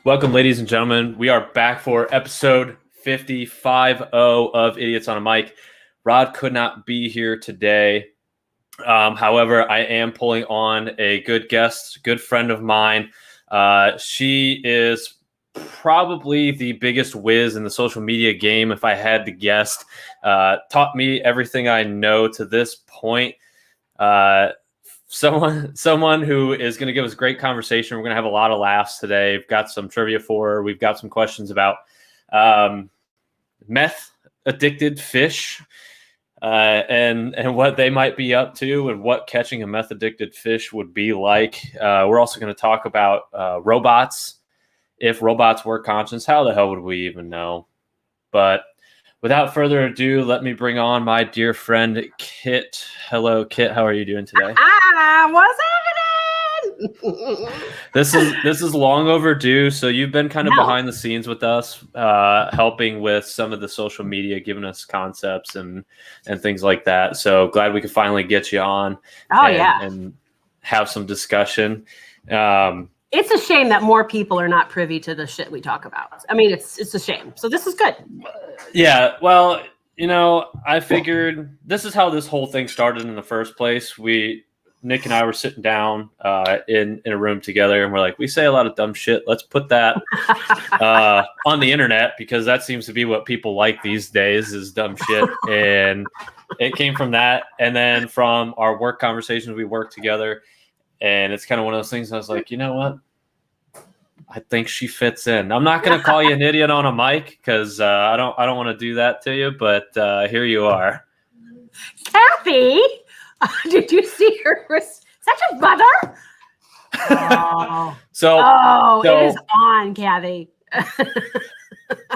Welcome, ladies and gentlemen. We are back for episode 55 of Idiots on a Mic. Rod could not be here today. However, I am pulling on a good guest, good friend of mine. She is probably the biggest whiz in the social media game, if I had to guess. Taught me everything I know to this point. Someone who is going to give us a great conversation. We're going to have a lot of laughs today. We've got some trivia for her. We've got some questions about meth addicted fish and what they might be up to and what catching a meth addicted fish would be like. We're also going to talk about robots. If robots were conscious, how the hell would we even know? But without further ado, let me bring on my dear friend, Kit. Hello, Kit. How are you doing today? What's happening? This is long overdue. So you've been kind of behind the scenes with us, helping with some of the social media, giving us concepts and things like that. So glad we could finally get you on. And have some discussion. It's a shame that more people are not privy to the shit we talk about. I mean, it's a shame. So this is good. Yeah, well, I figured this is how this whole thing started in the first place. Nick and I were sitting down in a room together, and we're like, we say a lot of dumb shit. Let's put that on the internet, because that seems to be what people like these days is dumb shit. And it came from that. And then from our work conversations, we worked together. And it's kind of one of those things I was like, you know what? I think she fits in. I'm not going to call you an idiot on a mic because I don't want to do that to you. But here you are. Kathy, did you see her? Such a butter. So it is on, Kathy.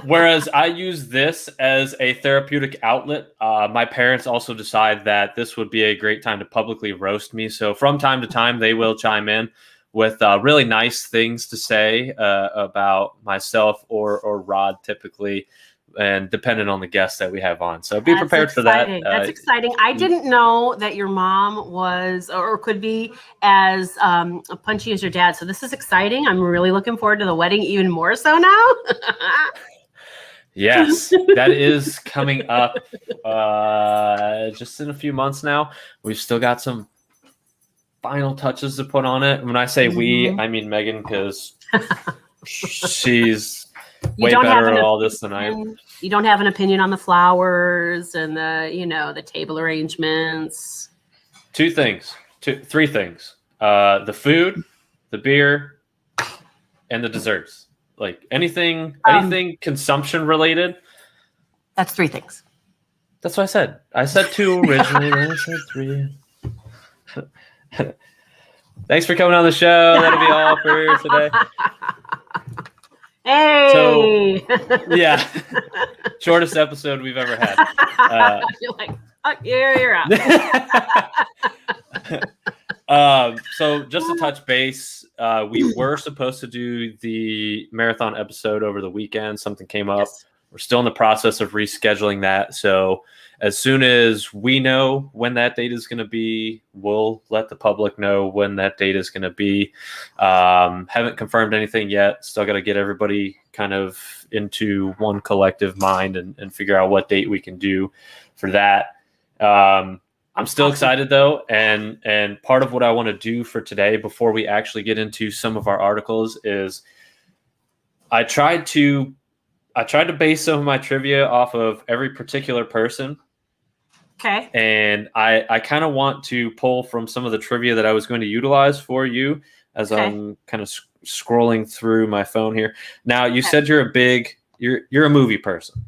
Whereas I use this as a therapeutic outlet, my parents also decide that this would be a great time to publicly roast me. So from time to time, they will chime in with really nice things to say about myself or Rod typically, and depending on the guests that we have on. So be prepared for that. That's exciting. I didn't know that your mom was or could be as punchy as your dad. So this is exciting. I'm really looking forward to the wedding even more so now. Yes, that is coming up just in a few months now. We've still got some final touches to put on it. When I say we, I mean Megan, because she's way better at all this than I am. You don't have an opinion on the flowers and the table arrangements. Three things. The food, the beer, and the desserts. Like anything consumption related. That's three things. That's what I said. I said two originally, then I said three. Thanks for coming on the show. That'll be all for today. Hey. So, yeah, shortest episode we've ever had. You're like, oh, you're out. So just to touch base, we were supposed to do the marathon episode over the weekend. Something came up. Yes. We're still in the process of rescheduling that. So as soon as we know when that date is going to be, we'll let the public know when that date is going to be. Haven't confirmed anything yet. Still got to get everybody kind of into one collective mind and figure out what date we can do for that. I'm still excited though. And part of what I want to do for today, before we actually get into some of our articles, is I tried to base some of my trivia off of every particular person. Okay. And I kind of want to pull from some of the trivia that I was going to utilize for you as I'm kind of scrolling through my phone here. Now, you said you're a movie person.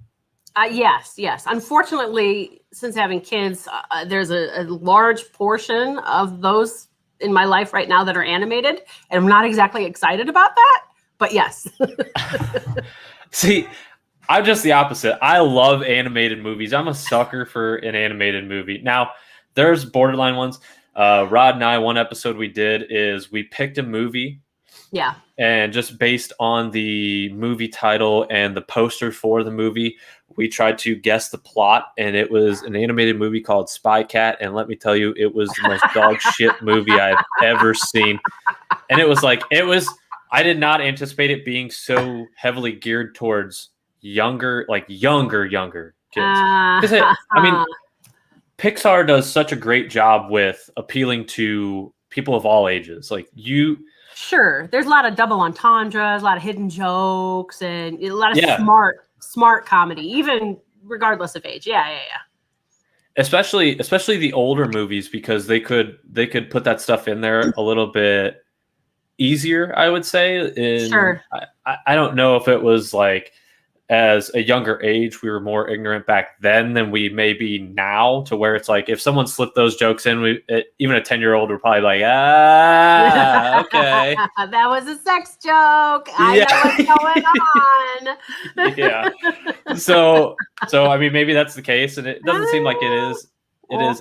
Yes. Unfortunately, since having kids, there's a large portion of those in my life right now that are animated, and I'm not exactly excited about that, but yes. See, I'm just the opposite. I love animated movies. I'm a sucker for an animated movie. Now, there's borderline ones. Rod and I, one episode we did is we picked a movie. Yeah. And just based on the movie title and the poster for the movie, we tried to guess the plot, and it was an animated movie called Spy Cat. And let me tell you, it was the most dog shit movie I've ever seen. And it was I did not anticipate it being so heavily geared towards younger kids. I mean, Pixar does such a great job with appealing to people of all ages. Like Sure, there's a lot of double entendres, a lot of hidden jokes, and a lot of smart comedy, even regardless of age. Yeah. Especially the older movies, because they could put that stuff in there a little bit easier, I would say. Sure. I don't know if it was like, as a younger age, we were more ignorant back then than we may be now, to where it's like, if someone slipped those jokes in, even a 10-year-old would probably like, okay. That was a sex joke. I know what's going on. Yeah. So I mean, maybe that's the case, and it doesn't seem like it is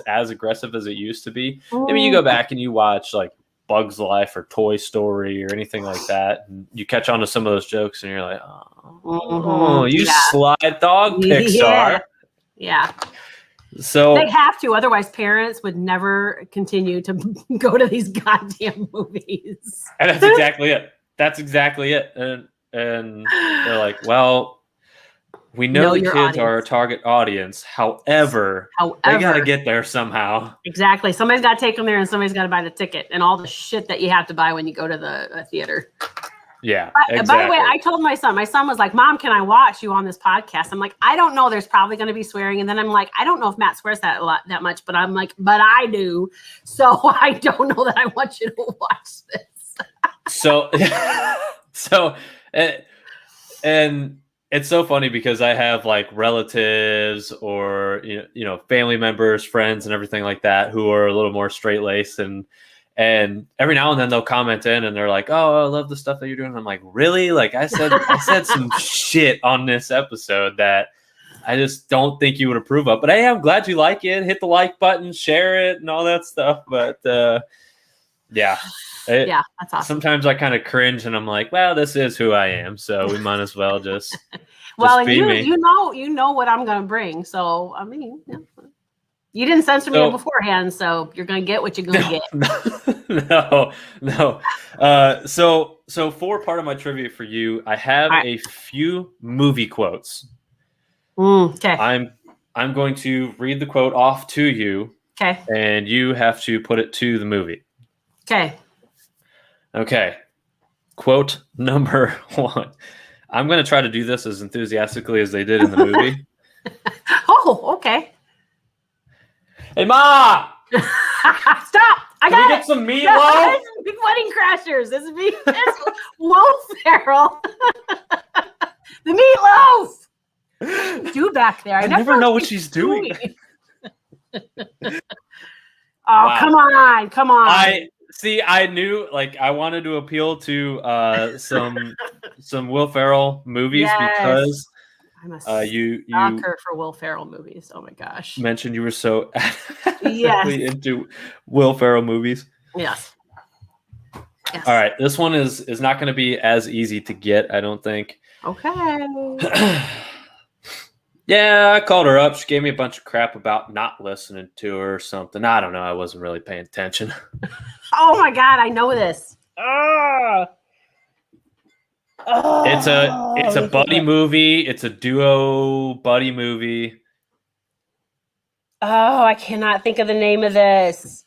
as aggressive as it used to be. I mean, you go back and you watch like Bug's Life or Toy Story or anything like that, and you catch on to some of those jokes, and you're like, you sly dog, Pixar. Yeah. So they have to, otherwise parents would never continue to go to these goddamn movies. And that's exactly it. And they're like, well, we know the kids are our target audience. However, they got to get there somehow. Exactly. Somebody's got to take them there, and somebody's got to buy the ticket and all the shit that you have to buy when you go to the theater. Yeah. Exactly. By the way, I told my son was like, Mom, can I watch you on this podcast? I'm like, I don't know. There's probably going to be swearing. And then I'm like, I don't know if Matt swears that much, but I'm like, but I do. So I don't know that I want you to watch this. And it's so funny because I have like relatives or, family members, friends and everything like that who are a little more straight-laced, and every now and then they'll comment in and they're like, oh, I love the stuff that you're doing. And I'm like, really? Like I said some shit on this episode that I just don't think you would approve of. But hey, I'm glad you like it. Hit the like button, share it, and all that stuff. But yeah, that's awesome. Sometimes I kind of cringe and I'm like, well, this is who I am, so we might as well just well, and be me. You know what I'm gonna bring. So I mean, you didn't censor me beforehand, so you're gonna get what you're gonna get. No. So for part of my trivia for you, I have a few movie quotes. Okay. I'm going to read the quote off to you. Okay. And you have to put it to the movie. Okay. Quote number 1. I'm going to try to do this as enthusiastically as they did in the movie. Oh, okay. Hey, Ma! Stop! Can we get some meatloaf? Big Wedding Crashers. This is Will Ferrell. The meatloaf. Do back there. I never know what she's doing. Wow. Come on. I knew, like, I wanted to appeal to some Will Ferrell movies because I'm a sucker for Will Ferrell movies. Oh my gosh! Mentioned you were so into Will Ferrell movies. Yes. All right, this one is not going to be as easy to get, I don't think. Okay. Yeah, I called her up. She gave me a bunch of crap about not listening to her or something. I don't know. I wasn't really paying attention. Oh my God, I know this. It's a buddy movie. It's a duo buddy movie. Oh, I cannot think of the name of this.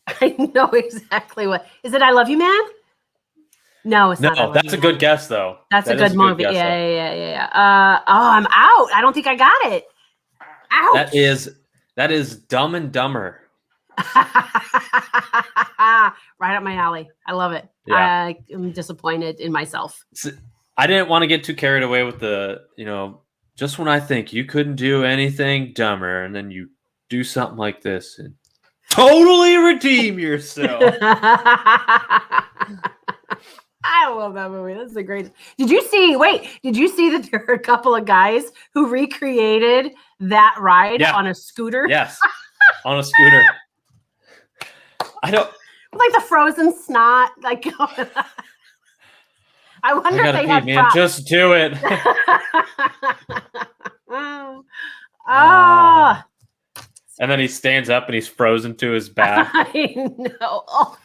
I know exactly what. Is it I Love You, Man? No, it's not. No, that's a good guess, though. That's a good movie. Yeah. I'm out. I don't think I got it. Ouch. That is Dumb and Dumber. Right up my alley. I love it. Yeah. I'm disappointed in myself. I didn't want to get too carried away with the, just when I think you couldn't do anything dumber, and then you do something like this and totally redeem yourself. I love that movie. That's the greatest. Did you see that there were a couple of guys who recreated that ride on a scooter? Yes. On a scooter. I don't like the frozen snot. Like I wonder if they had props. Just do it. And then he stands up and he's frozen to his back. I know.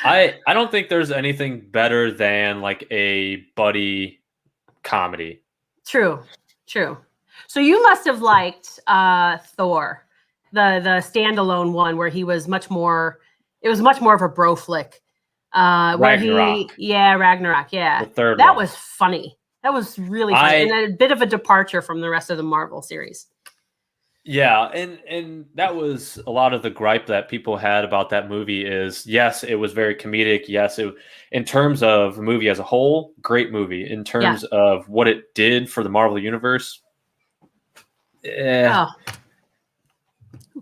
I don't think there's anything better than like a buddy comedy. True. So you must have liked Thor, the standalone one where he was much more. It was much more of a bro flick. Ragnarok. Ragnarok. Yeah, The third that one. was funny. That was really funny, and a bit of a departure from the rest of the Marvel series. Yeah, and that was a lot of the gripe that people had about that movie is, yes, it was very comedic. Yes, in terms of the movie as a whole, great movie. In terms of what it did for the Marvel Universe, who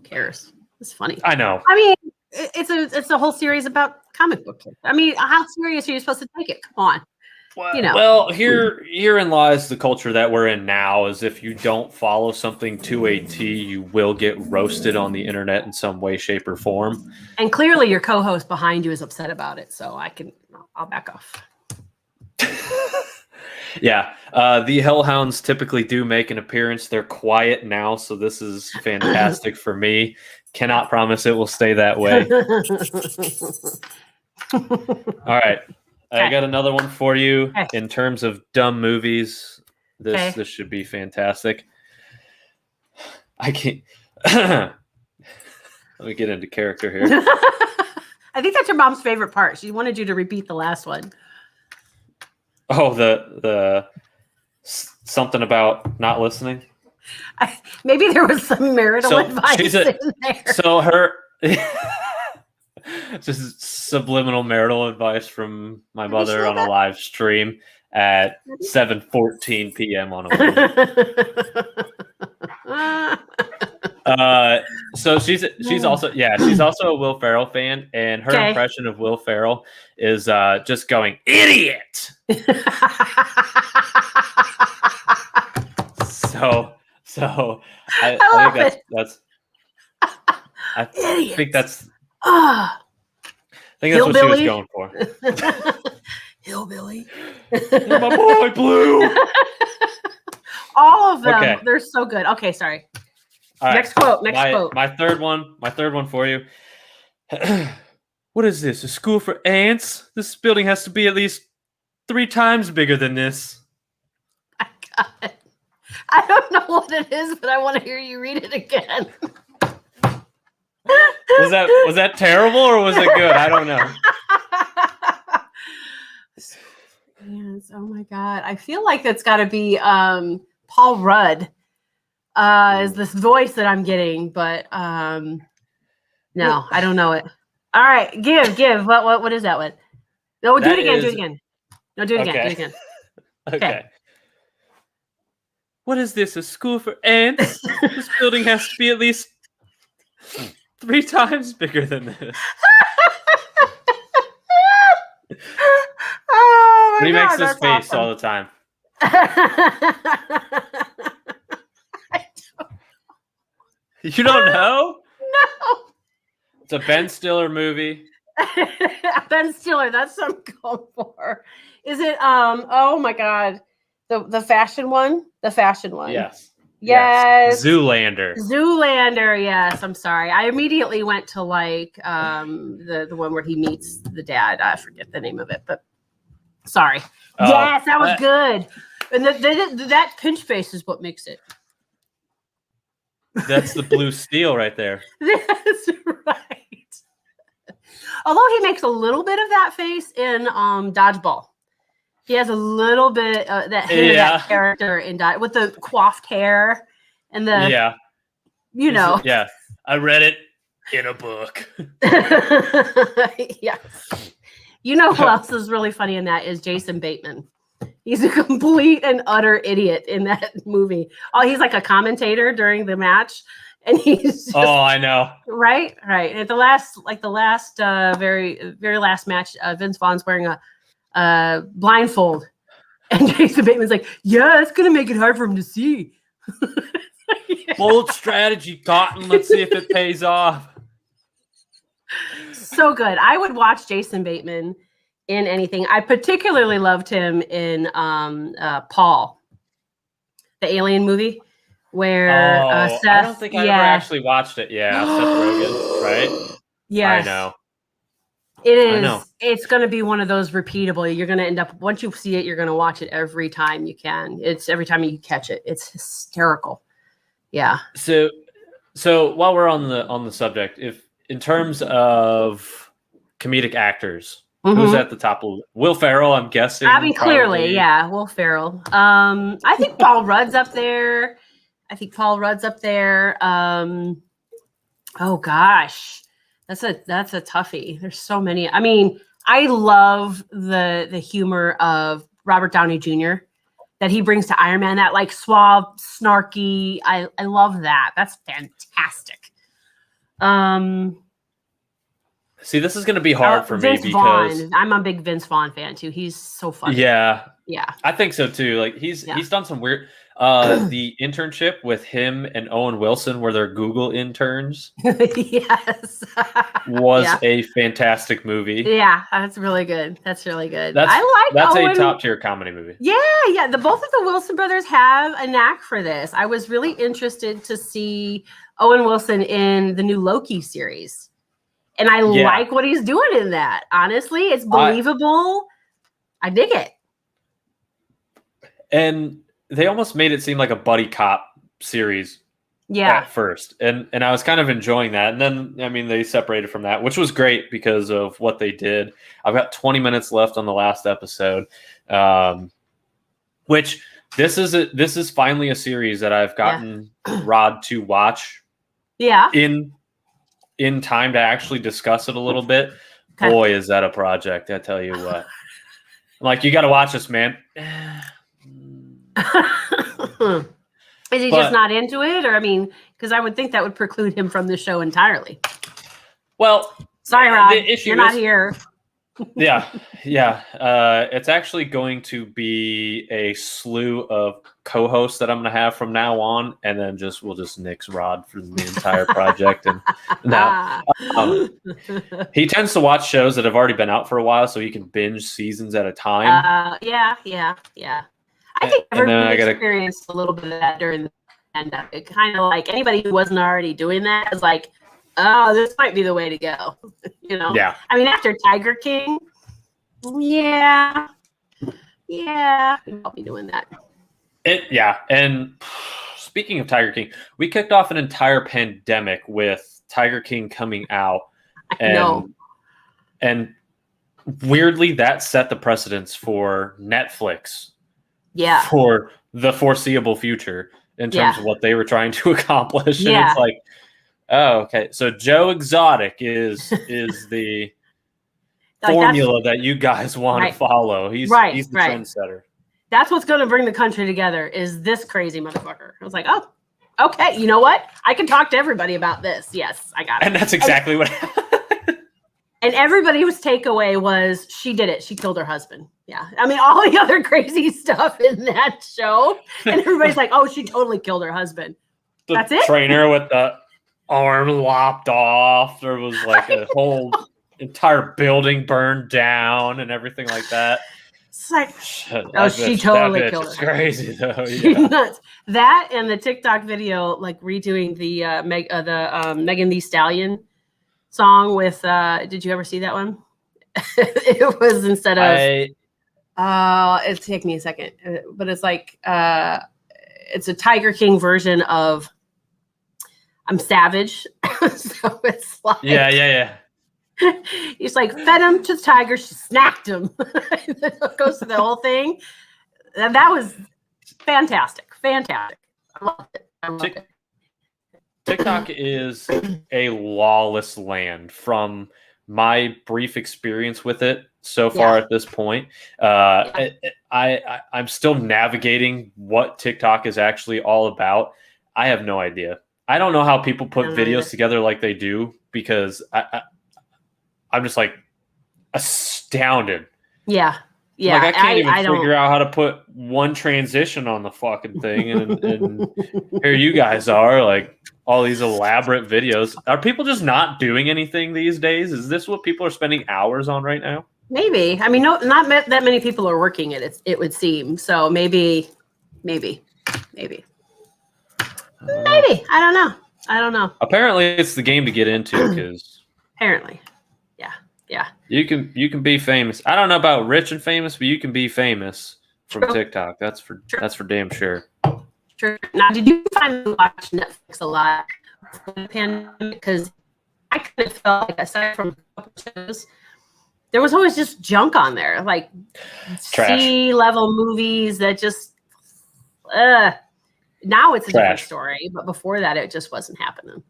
cares? It's funny. I know. I mean, it's a whole series about comic books. I mean, how serious are you supposed to take it? Come on. Well, herein lies the culture that we're in now. Is if you don't follow something to a T, you will get roasted on the internet in some way, shape, or form. And clearly, your co-host behind you is upset about it, so I'll back off. Yeah, the Hellhounds typically do make an appearance. They're quiet now, so this is fantastic for me. Cannot promise it will stay that way. All right. I got another one for you in terms of dumb movies. This should be fantastic. I can't. Let me get into character here. I think that's your mom's favorite part. She wanted you to repeat the last one. Oh, the something about not listening. Maybe there was some marital advice in there. So her. Just subliminal marital advice from my mother on a live stream at 7:14 p.m. on a Wednesday. So she's also a Will Ferrell fan, and her impression of Will Ferrell is just going idiot. So I think that's what she was going for. Hillbilly. My boy Blue. All of them. They're so good. Okay, sorry. All right. Next quote. My third one for you. What is this? A school for ants? This building has to be at least 3 times bigger than this. My God. I don't know what it is, but I want to hear you read it again. Was that terrible or was it good? I don't know. Yes. Oh my God. I feel like that's got to be Paul Rudd is this voice that I'm getting, but no, I don't know it. All right, give. What is that one? No, do it again. No, do it again. Okay. What is this? A school for ants? This building has to be at least 3 times bigger than this. Oh my he God, makes this face awesome. all the time. You don't know? No. It's a Ben Stiller movie. Ben Stiller, that's what I'm going for. Is it oh my God. The fashion one? The fashion one. Yes. Zoolander, Yes. I'm sorry. I immediately went to like the one where he meets the dad. I forget the name of it, but sorry. Yes, that was good. And that pinch face is what makes it. That's the blue steel right there. That's right. Although he makes a little bit of that face in Dodgeball. He has a little bit that hint of that character in with the coiffed hair and the Yeah, I read it in a book. Yes. You know who else is really funny in that is Jason Bateman. He's a complete and utter idiot in that movie. Oh, he's like a commentator during the match, and he's just, I know. Right. At the last very very last match, Vince Vaughn's wearing a blindfold, and Jason Bateman's like, "Yeah, it's gonna make it hard for him to see." Bold strategy, Cotton. Let's see if it pays off. So good. I would watch Jason Bateman in anything. I particularly loved him in Paul, the Alien movie, where Seth. I don't think I ever actually watched it. Yeah, Seth Rogen, right? Yes. I know. It I know. is. It's going to be one of those repeatable. You're going to end up, once you see it, you're going to watch it every time you can. It's every time you catch it. It's hysterical. Yeah. So while we're on the subject, if in terms of comedic actors, who's at the top of Will Ferrell? I'm guessing. I mean, clearly, yeah, Will Ferrell. I think Paul Rudd's up there. Oh gosh, that's a toughie. There's so many. I mean, I love the humor of Robert Downey Jr. that he brings to Iron Man. That like suave, snarky. I love that. That's fantastic. See, this is going to be hard for Vince me because Vaughn. I'm a big Vince Vaughn fan too. He's so funny. Yeah, yeah, I think so too. Like he's done some weird. The internship with him and Owen Wilson, where they're Google interns, yes, was a fantastic movie. Yeah, that's really good. That's really good. That's Owen. A top tier comedy movie. Yeah. The both of the Wilson brothers have a knack for this. I was really interested to see Owen Wilson in the new Loki series. And I like what he's doing in that. Honestly, it's believable. I dig it. And they almost made it seem like a buddy cop series at first. And I was kind of enjoying that. And then, I mean, they separated from that, which was great because of what they did. I've got 20 minutes left on the last episode, which this is finally a series that I've gotten Rod to watch in time to actually discuss it a little bit. Okay. Boy, is that a project, I tell you what. I'm like, you got to watch this, man. Is he just not into it? Or, I mean, because I would think that would preclude him from the show entirely. Well, sorry, Rod, you're not here. Yeah. It's actually going to be a slew of co-hosts that I'm going to have from now on, and then we'll just nix Rod for the entire project. And now he tends to watch shows that have already been out for a while, so he can binge seasons at a time. Yeah. I think everybody experienced a little bit of that during the pandemic. Kind of like anybody who wasn't already doing that is like, oh, this might be the way to go. You know? Yeah. I mean, after Tiger King, I'll be doing that. And speaking of Tiger King, we kicked off an entire pandemic with Tiger King coming out. And weirdly, that set the precedence for Netflix. Yeah. For the foreseeable future in terms of what they were trying to accomplish. And it's like, oh, okay. So Joe Exotic is the formula that you guys want to follow. He's the trendsetter. That's what's going to bring the country together is this crazy motherfucker. I was like, oh, okay. You know what? I can talk to everybody about this. Yes, I got it. And that's exactly what happened. And everybody's takeaway was she did it. She killed her husband. Yeah. I mean, all the other crazy stuff in that show. And everybody's like, oh, she totally killed her husband. That's it? Trainer with the arm lopped off. There was like a whole entire building burned down and everything like that. It's like, she totally killed her. It's crazy though. She's nuts. That and the TikTok video, like redoing the Megan Thee Stallion song with did you ever see that one? It was instead of it'll take me a second, but it's like it's a Tiger King version of I'm Savage. So it's like he's like fed him to the tiger, she snacked him. It goes to the whole thing. And that was fantastic. I loved it. TikTok is a lawless land from my brief experience with it so far at this point. I'm still navigating what TikTok is actually all about. I have no idea. I don't know how people put videos together like they do because I'm just like astounded. Yeah. Like I can't even figure out how to put one transition on the fucking thing. And here you guys are like all these elaborate videos. Are people just not doing anything these days? Is this what people are spending hours on right now? Maybe. I mean, not that many people are working it. It would seem. So maybe. I don't know. Apparently it's the game to get into because apparently. Yeah. Yeah. You can be famous. I don't know about rich and famous, but you can be famous from TikTok. That's for damn sure. True. Now, did you finally watch Netflix a lot before the pandemic? Because I kind of felt like, aside from a couple shows, there was always just junk on there, like C-level movies that just. Now it's a different story, but before that, it just wasn't happening.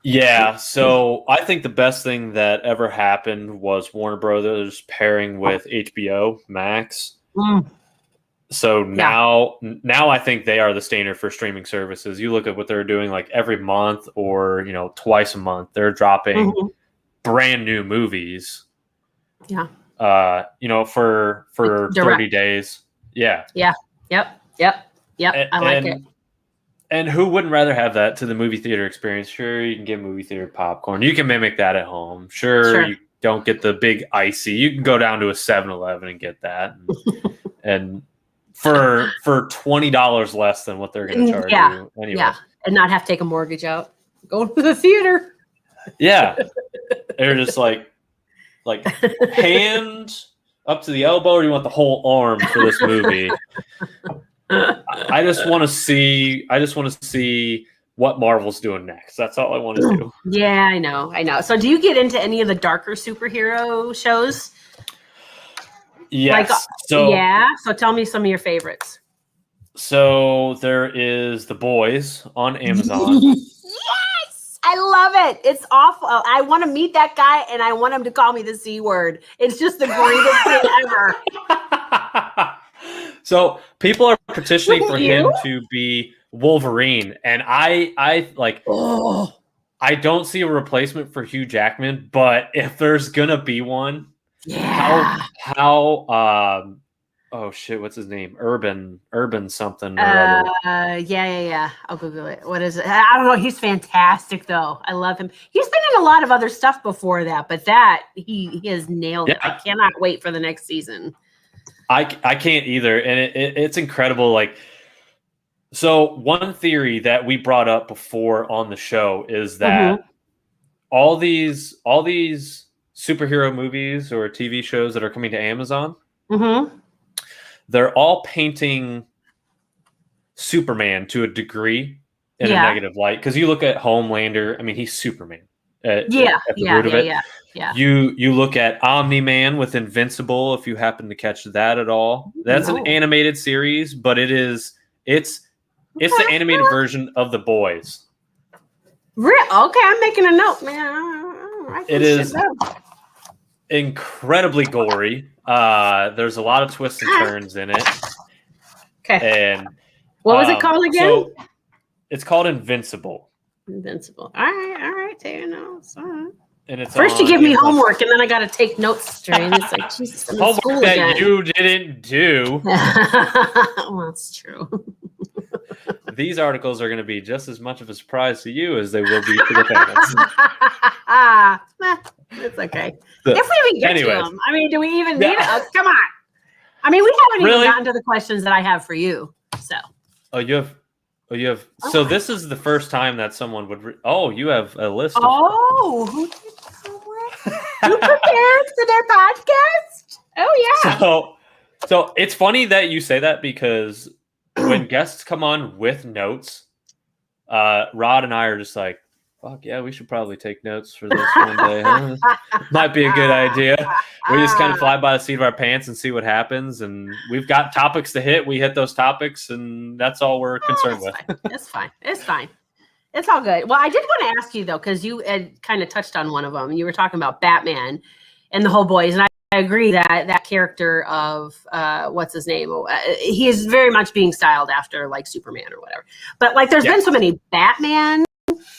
Yeah, so I think the best thing that ever happened was Warner Brothers pairing with HBO Max. So now I think they are the standard for streaming services. You look at what they're doing, like every month or twice a month, they're dropping brand new movies. Yeah. For 30 days. Yeah. Yeah. Yep. I like it. And who wouldn't rather have that to the movie theater experience? Sure, you can get movie theater popcorn. You can mimic that at home. Sure. You don't get the big icy. You can go down to a 7-Eleven and get that. And for $20 less than what they're going to charge you. Anyway. Yeah, and not have to take a mortgage out. Go to the theater. Yeah. They're just like hand up to the elbow, or do you want the whole arm for this movie? I just want to see what Marvel's doing next. That's all I want to do. Yeah, I know. So do you get into any of the darker superhero shows? Yes. So tell me some of your favorites. So there is The Boys on Amazon. Yes! I love it. It's awful. I want to meet that guy and I want him to call me the C word. It's just the greatest thing ever. So people are petitioning for him to be Wolverine, and I don't see a replacement for Hugh Jackman. But if there's gonna be one, oh shit, what's his name? Urban something. Or other. Yeah. I'll Google it. What is it? I don't know. He's fantastic though. I love him. He's been in a lot of other stuff before that, but that he has nailed it. I cannot wait for the next season. I can't either, and it's incredible. Like, so one theory that we brought up before on the show is that all these superhero movies or TV shows that are coming to Amazon, they're all painting Superman to a degree in a negative light. Because you look at Homelander, I mean, he's Superman. At the root of it. Yeah. You look at Omni-Man with Invincible, if you happen to catch that at all. That's an animated series, but it's the animated version of The Boys. Okay, I'm making a note, man. It is incredibly gory. There's a lot of twists and turns in it. Okay. And what was it called again? So it's called Invincible. All right. Taking notes. All right. And it's first you give me homework, and then I got to take notes straight. It's like, Jesus, I'm homework in school that again. you didn't do. Well, that's true. These articles are going to be just as much of a surprise to you as they will be to the fans. It's okay. If we even get to them. I mean, do we even need it? Come on. I mean, we haven't even gotten to the questions that I have for you. So. You have. So this is the first time that someone would. You have a list. Who did homework? Who prepares for their podcast? Oh yeah. So it's funny that you say that, because when guests come on with notes, Rod and I are just like, fuck yeah, we should probably take notes for this one day. Huh? Might be a good idea. We just kind of fly by the seat of our pants and see what happens. And we've got topics to hit. We hit those topics, and that's all we're concerned with. It's fine. It's all good. Well, I did want to ask you, though, because you had kind of touched on one of them. You were talking about Batman and the whole boys. And I agree that character of, what's his name? He is very much being styled after, like, Superman or whatever. But, like, there's been so many Batman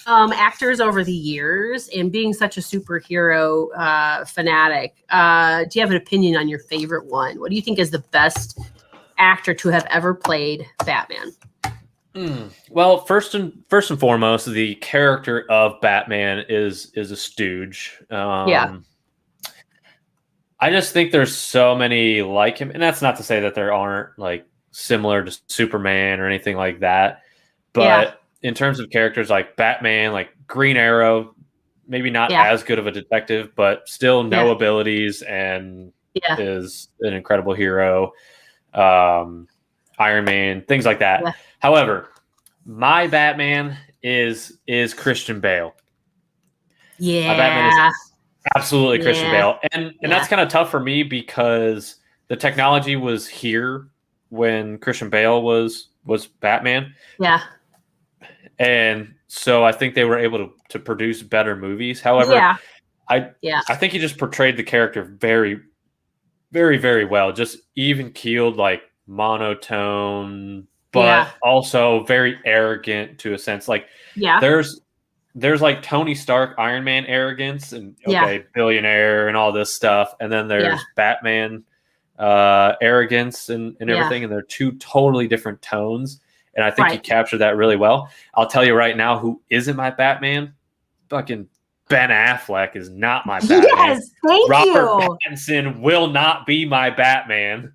actors over the years, and being such a superhero fanatic, do you have an opinion on your favorite one? What do you think is the best actor to have ever played Batman? Well, first and foremost, the character of Batman is a stooge. I just think there's so many like him, and that's not to say that there aren't like similar to Superman or anything like that, but in terms of characters like Batman, like Green Arrow, maybe not as good of a detective, but still no abilities and is an incredible hero. Iron Man, things like that. Yeah. However, my Batman is Christian Bale. Yeah. My Batman is absolutely Christian Bale. And that's kind of tough for me because the technology was here when Christian Bale was Batman. Yeah. And so I think they were able to produce better movies. However, I think he just portrayed the character very, very, very well. Just even keeled, like monotone, but also very arrogant to a sense. Like there's like Tony Stark, Iron Man arrogance, and billionaire and all this stuff, and then there's Batman arrogance and everything, and they're two totally different tones. And I think he captured that really well. I'll tell you right now, who isn't my Batman? Fucking Ben Affleck is not my Batman. Yes, thank Robert Pattinson will not be my Batman.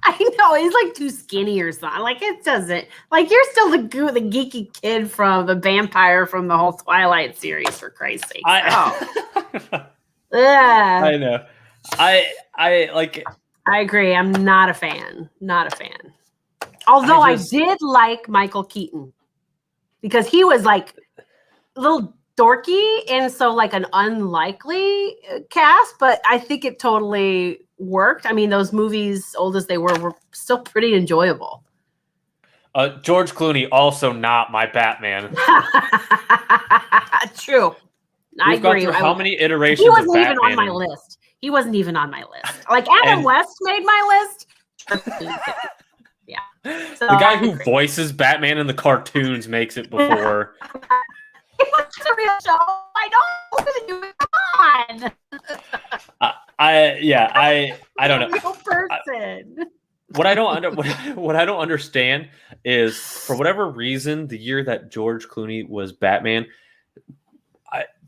I know, he's like too skinny or something. Like, it doesn't. Like, you're still the geeky kid from the vampire from the whole Twilight series, for Christ's sake. I know. I agree. I'm not a fan. Not a fan. Although I did like Michael Keaton because he was like a little dorky and so like an unlikely cast, but I think it totally worked. I mean, those movies, old as they were still pretty enjoyable. George Clooney, also not my Batman. True. I agree. How many iterations? He wasn't even on my list. He wasn't even on my list. Like Adam West made my list. Yeah. So the guy who voices Batman in the cartoons makes it before. It's a real show. I know. I don't know. Real person. What I don't understand is, for whatever reason, the year that George Clooney was Batman,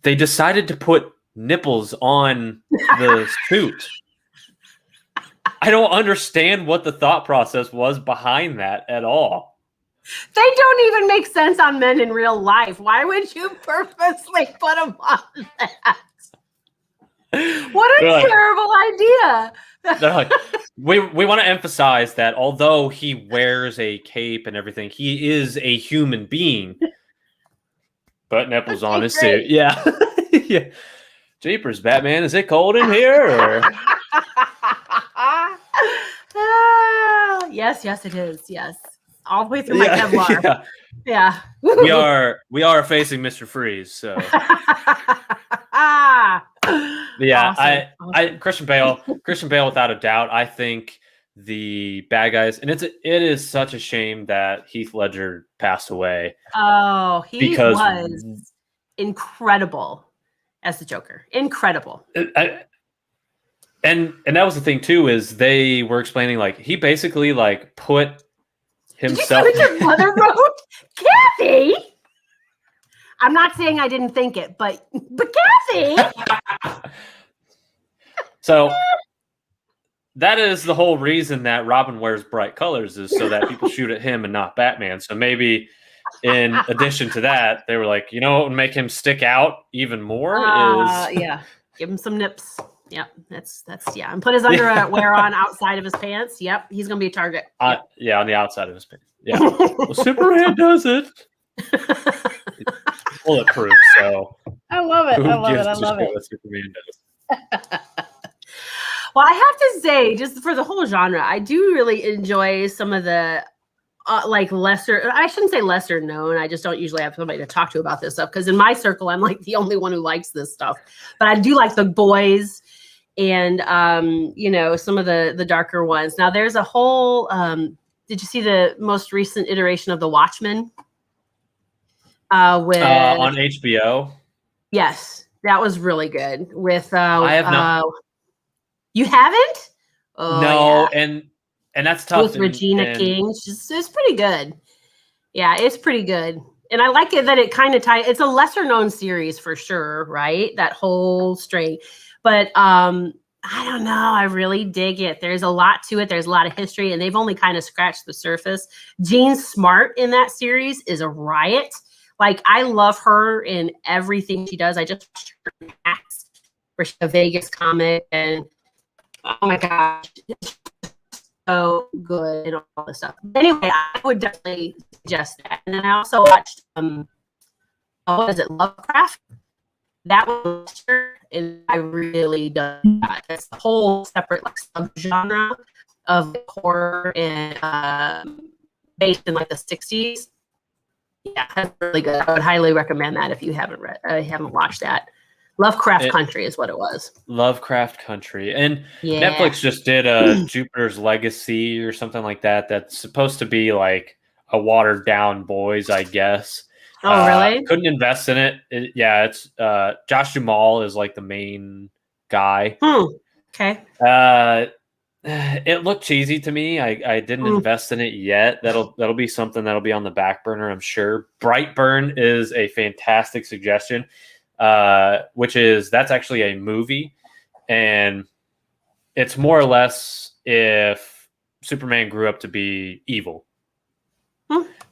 they decided to put nipples on the suit. I don't understand what the thought process was behind that at all. They don't even make sense on men in real life. Why would you purposely put them on that? What a terrible idea. They're like, we want to emphasize that although he wears a cape and everything, he is a human being. But nipples on his suit. Yeah. Yeah. Jeepers, Batman, is it cold in here? Or? Yes, it is. Yes. All the way through my Kevlar. Yeah. We are facing Mr. Freeze, so. Yeah, awesome. Christian Bale without a doubt. I think the bad guys, and it is such a shame that Heath Ledger passed away. Oh, he was incredible as the Joker. Incredible. And that was the thing too, is they were explaining like he basically like put himself. Did you see what your mother wrote? Kathy! I'm not saying I didn't think it, but Kathy! So that is the whole reason that Robin wears bright colors, is so that people shoot at him and not Batman. So maybe in addition to that, they were like, you know what would make him stick out even more give him some nips. Yep, that's and put his underwear on outside of his pants. Yep, he's gonna be a target. On the outside of his pants. Yeah, well, Superman does it. Bulletproof. So I love it. I love it. What Superman does. Well, I have to say, just for the whole genre, I do really enjoy some of the like lesser. I shouldn't say lesser known. I just don't usually have somebody to talk to about this stuff because in my circle, I'm like the only one who likes this stuff. But I do like The Boys. And some of the darker ones. Now there's a whole did you see the most recent iteration of The Watchmen? On HBO? Yes, that was really good. With I have not. You haven't? Oh, no, yeah. And that's tough. With Regina King. It's pretty good. Yeah, it's pretty good. And I like it that it kind of ties. It's a lesser known series for sure, right? That whole string. But I don't know. I really dig it. There's a lot to it. There's a lot of history, and they've only kind of scratched the surface. Jean Smart in that series is a riot. Like, I love her in everything she does. I just watched her in Max, where she's a Vegas comic, and oh my gosh, it's so good and all this stuff. Anyway, I would definitely suggest that. And then I also watched what is it, Lovecraft? That one, and I really dug that. It's a whole separate like subgenre of horror and based in like the 60s. Yeah, that's really good. I would highly recommend that if you haven't watched that. Lovecraft Country is what it was. Lovecraft Country. And Netflix just did a Jupiter's Legacy or something like that. That's supposed to be like a watered down Boys, I guess. Oh, really? Couldn't invest in it. It's Josh Duhamel is like the main guy. Okay. It looked cheesy to me. I didn't invest in it yet. That'll be something that'll be on the back burner, I'm sure. Brightburn is a fantastic suggestion, that's actually a movie, and it's more or less if Superman grew up to be evil.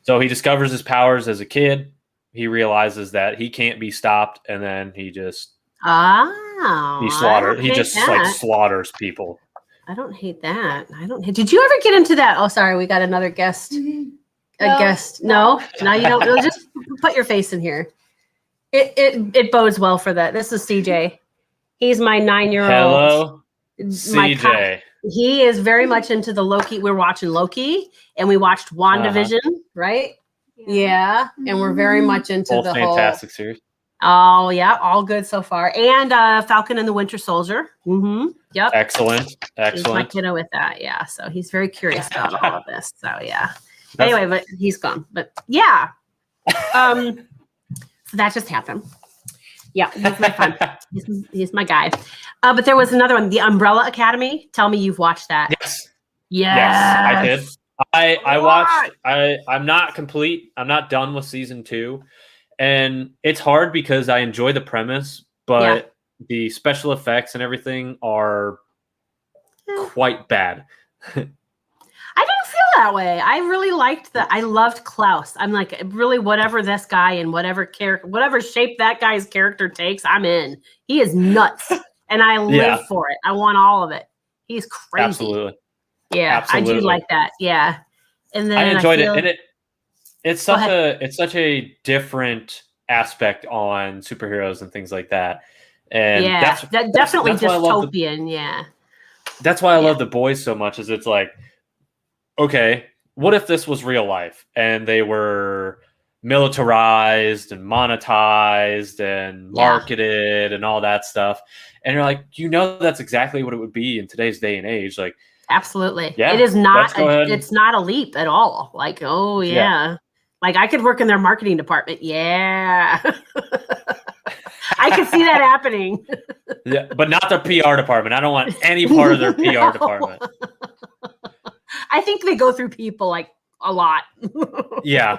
So he discovers his powers as a kid. He realizes that he can't be stopped, and then he just slaughters people. I don't hate that. Did you ever get into that? Oh, sorry, we got another guest. Guest. No, you don't. Just put your face in here. It bodes well for that. This is CJ. He's my 9-year-old. Hello, CJ. He is very much into the Loki. We're watching Loki, and we watched WandaVision, right? Yeah. And we're very much into the fantastic series. Oh yeah, all good so far. And Falcon and the Winter Soldier. Yep. Excellent. He's my kiddo with that. Yeah. So he's very curious about all of this. So yeah. Anyway, but he's gone. But yeah. So that just happened. Yeah, he's my fun. He's my guy. But there was another one, The Umbrella Academy. Tell me you've watched that. Yes, I did. I watched. I'm not complete. I'm not done with season 2, and it's hard because I enjoy the premise, but the special effects and everything are quite bad. I didn't feel that way. I really I loved Klaus. I'm like, really, whatever this guy and whatever shape that guy's character takes, I'm in. He is nuts, and I live for it. I want all of it. He's crazy. Absolutely. Yeah, absolutely. I do like that. Yeah, and then I enjoyed it, and it's such a different aspect on superheroes and things like that. And that's definitely dystopian. That's why I love The Boys so much. Is it's like, okay, what if this was real life and they were militarized and monetized and marketed and all that stuff? And you're like, that's exactly what it would be in today's day and age. Like, absolutely. Yeah, it is not. It's not a leap at all. Like, like I could work in their marketing department. Yeah. I could see that happening. Yeah, but not their PR department. I don't want any part of their PR department. I think they go through people like a lot. Yeah.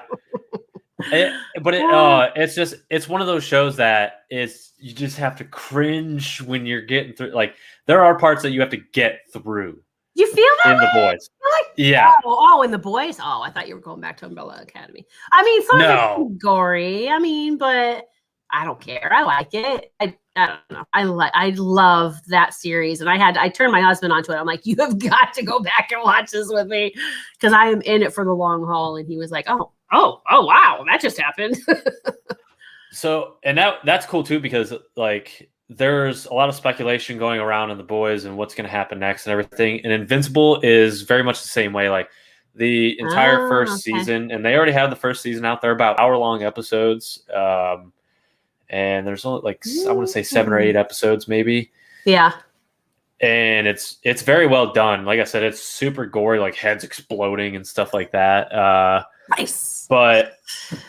It's one of those shows that you just have to cringe when you're getting through. Like, there are parts that you have to get through. You feel that in way? The Boys? Yeah. Oh, in The Boys? Oh, I thought you were going back to Umbrella Academy. I mean, it's gory. I mean, but I don't care. I like it. I don't know. I love that series, and I turned my husband onto it. I'm like, you have got to go back and watch this with me because I am in it for the long haul. And he was like, oh, wow, that just happened. So, and that's cool too, because like there's a lot of speculation going around in The Boys and what's going to happen next and everything. And Invincible is very much the same way. Like the entire first season, and they already have the first season out there, about hour-long episodes. And there's only like, I want to say 7 or 8 episodes maybe. Yeah. And it's very well done. Like I said, it's super gory, like heads exploding and stuff like that. Nice. But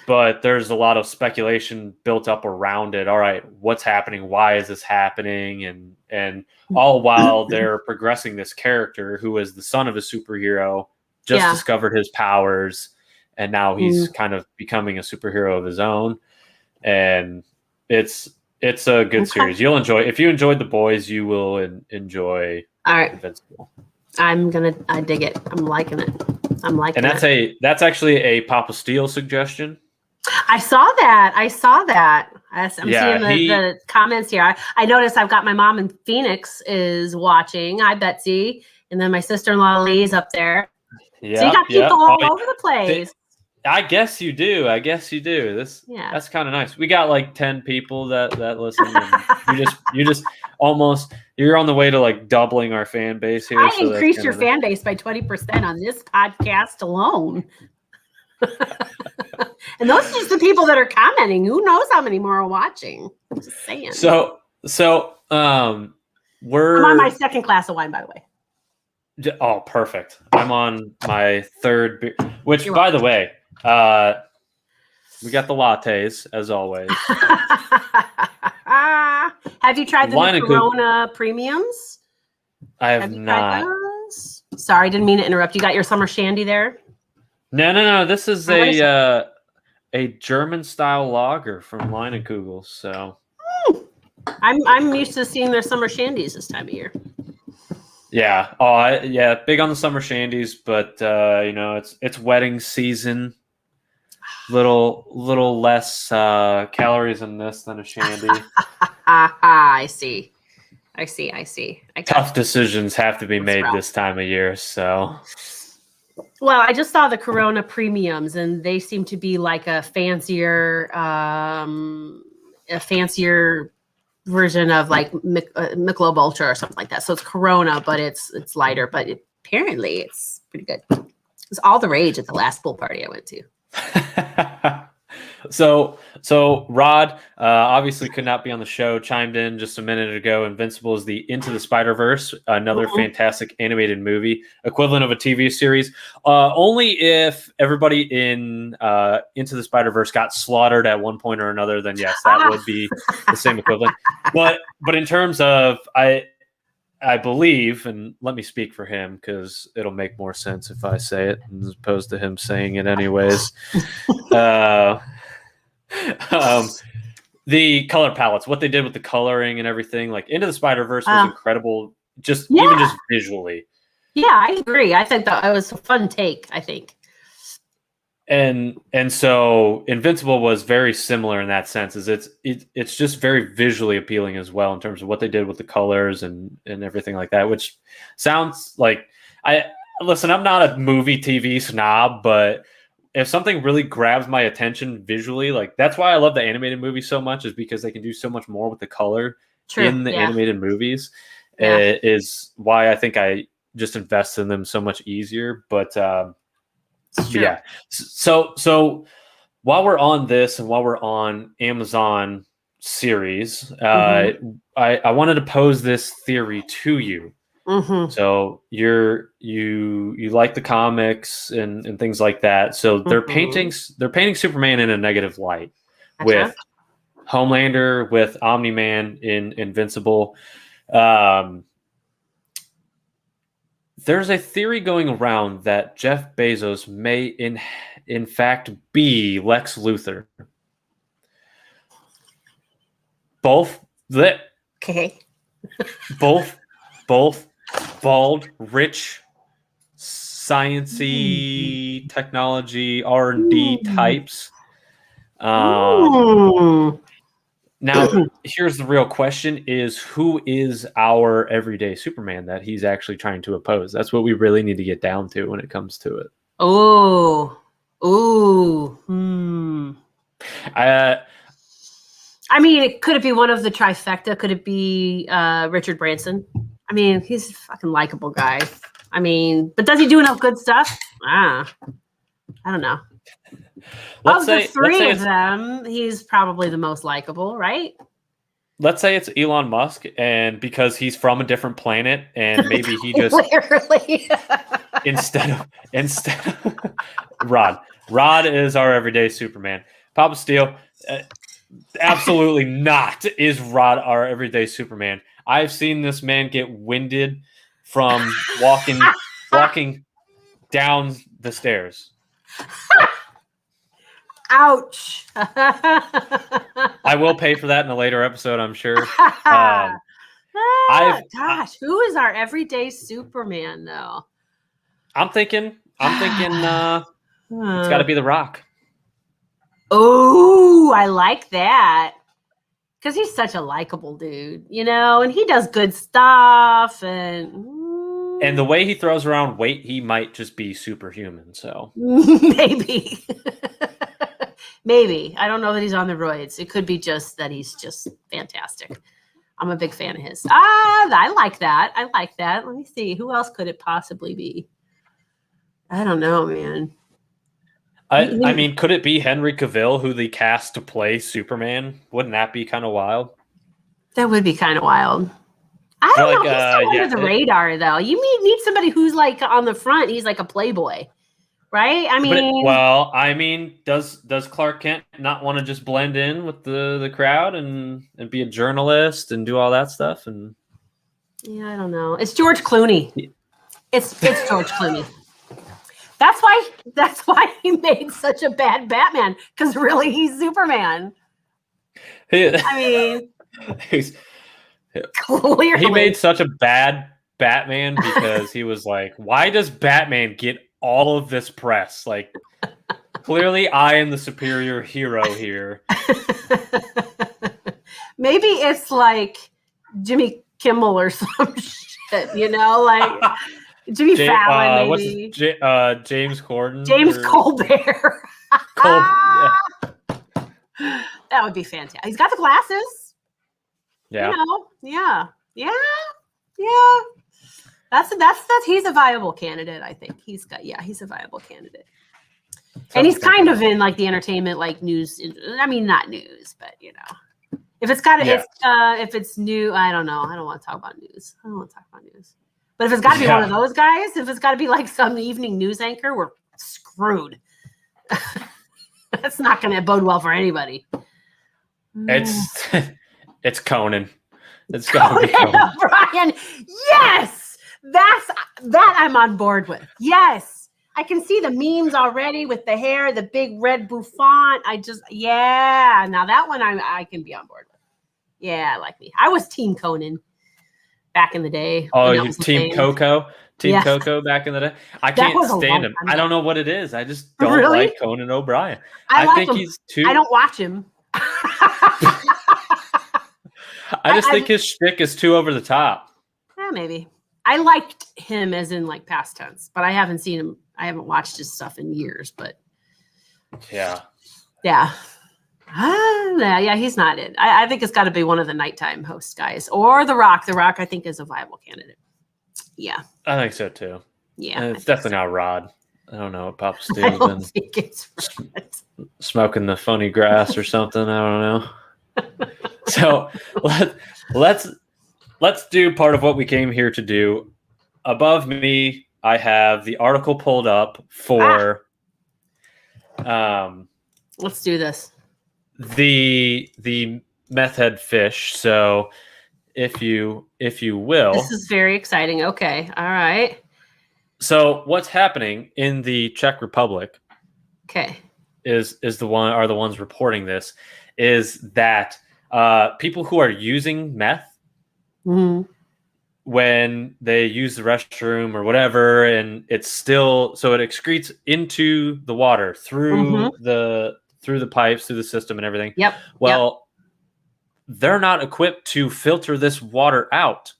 there's a lot of speculation built up around it. All right, what's happening? Why is this happening? And all while they're progressing this character who is the son of a superhero, just discovered his powers, and now he's kind of becoming a superhero of his own. And it's a good series. You'll enjoy. If you enjoyed The Boys, you will enjoy Invincible. I dig it. I'm liking it. And that's actually a Papa Steele suggestion. I saw that. I'm Yeah, seeing the comments here. I noticed I've got my mom in Phoenix is watching. Hi, Betsy. And then my sister-in-law Lee's up there. Yeah, so you got people all over the place. I guess you do. That's kind of nice. We got like 10 people that listen. And you just almost you're on the way to like doubling our fan base here. I increased your fan base by 20% on this podcast alone. And those are just the people that are commenting. Who knows how many more are watching? I'm just saying. So I'm on my second glass of wine, by the way. Oh, perfect. I'm on my third beer, which, by the way, we got the lattes, as always. Have you tried the Corona premiums? I have not. Sorry, didn't mean to interrupt. You got your summer shandy there? No. This is a German-style lager from Leinekugel. So I'm used to seeing their summer shandies this time of year. Yeah. Big on the summer shandies, but it's wedding season. Little less calories in this than a shandy. I see. Tough decisions have to be made this time of year, so. Well, I just saw the Corona premiums, and they seem to be like a fancier version of like Michelob Ultra or something like that. So it's Corona, but it's lighter. But apparently, it's pretty good. It was all the rage at the last pool party I went to. So Rod obviously could not be on the show. Chimed in just a minute ago. Invincible is the Into the Spider-Verse, another fantastic animated movie, equivalent of a TV series. Only if everybody in Into the Spider-Verse got slaughtered at one point or another, then yes, that would be the same equivalent. But in terms of I believe, and let me speak for him because it'll make more sense if I say it as opposed to him saying it anyways. The color palettes, what they did with the coloring and everything, like Into the Spider-Verse was incredible, even just visually. Yeah, I agree. I think that it was a fun take, I think. And so Invincible was very similar in that sense. It's just very visually appealing as well in terms of what they did with the colors and everything like that, which sounds like I'm not a movie TV snob, but if something really grabs my attention visually, like that's why I love the animated movies so much, is because they can do so much more with the color in the animated movies. Is why I think I just invest in them so much easier. But yeah, so while we're on this and while we're on Amazon series, I wanted to pose this theory to you. So you like the comics and things like that. So they're painting Superman in a negative light with Homelander, with Omni-Man in Invincible. There's a theory going around that Jeff Bezos may in fact be Lex Luthor. Both bald, rich, science-y technology, R&D types. Now, here's the real question is, who is our everyday Superman that he's actually trying to oppose? That's what we really need to get down to when it comes to it. I mean, could it be one of the trifecta? Could it be Richard Branson? I mean, he's a fucking likable guy. I mean, but does he do enough good stuff? I don't know. Of the three of them, he's probably the most likable, right? Let's say it's Elon Musk, and because he's from a different planet, and maybe he just literally instead of Rod is our everyday Superman. Papa Steele, absolutely not is Rod our everyday Superman. I've seen this man get winded from walking down the stairs. Ouch. I will pay for that in a later episode, I'm sure. Gosh, who is our everyday Superman, though? I'm thinking it's got to be The Rock. Oh, I like that. Because he's such a likable dude, and he does good stuff. And the way he throws around weight, he might just be superhuman. So maybe. Maybe. I don't know that he's on the roids. It could be just that he's just fantastic. I'm a big fan of his. I like that. Let me see. Who else could it possibly be? I don't know, man. I mean, could it be Henry Cavill, who they cast to play Superman? Wouldn't that be kind of wild? That would be kind of wild. I don't know. He's still under the radar, though. You need somebody who's like on the front. He's like a playboy, right? I mean, does Clark Kent not want to just blend in with the crowd and be a journalist and do all that stuff? And yeah, I don't know. It's George Clooney. It's George Clooney. That's why he made such a bad Batman, because really he's Superman. I mean, clearly he made such a bad Batman because he was like, why does Batman get all of this press? Like, clearly I am the superior hero here. Maybe it's like Jimmy Kimmel or some shit, like Jimmy Fallon, maybe. James Corden? James Colbert. Yeah. That would be fantastic. He's got the glasses. Yeah. Yeah. That's he's a viable candidate, I think. He's a viable candidate. And he's kind of in like the entertainment, like news. I mean, not news, but if it's got if it's new, I don't know. I don't want to talk about news. But if it's got to be one of those guys, if it's got to be like some evening news anchor, we're screwed. That's not going to bode well for anybody. It's Conan. It's got to be Conan. Brian, yes, that I'm on board with. Yes, I can see the memes already with the hair, the big red bouffant. Now that one I can be on board with. Yeah, like me. I was Team Conan back in the day. Oh, you Team Coco? Coco back in the day? I can't stand him. I don't know what it is. I just don't like Conan O'Brien. I think he's too... I don't watch him. I just think his shtick is too over the top. Yeah, maybe. I liked him as in like past tense, but I haven't seen him. I haven't watched his stuff in years, but yeah. Yeah, he's not it. I think it's got to be one of the nighttime host guys or The Rock. The Rock, I think, is a viable candidate. Yeah. I think so too. Yeah. And it's definitely not Rod. I don't know what Papa Steve's been think it's smoking the funny grass or something. I don't know. So let's do part of what we came here to do. Above me, I have the article pulled up for let's do this. The meth head fish. So if you will. This is very exciting. Okay. All right. So what's happening in the Czech Republic? Okay. Is the ones reporting this is that people who are using meth when they use the restroom or whatever, and it's still so it excretes into the water through the pipes, through the system and everything. Yep. Well, they're not equipped to filter this water out.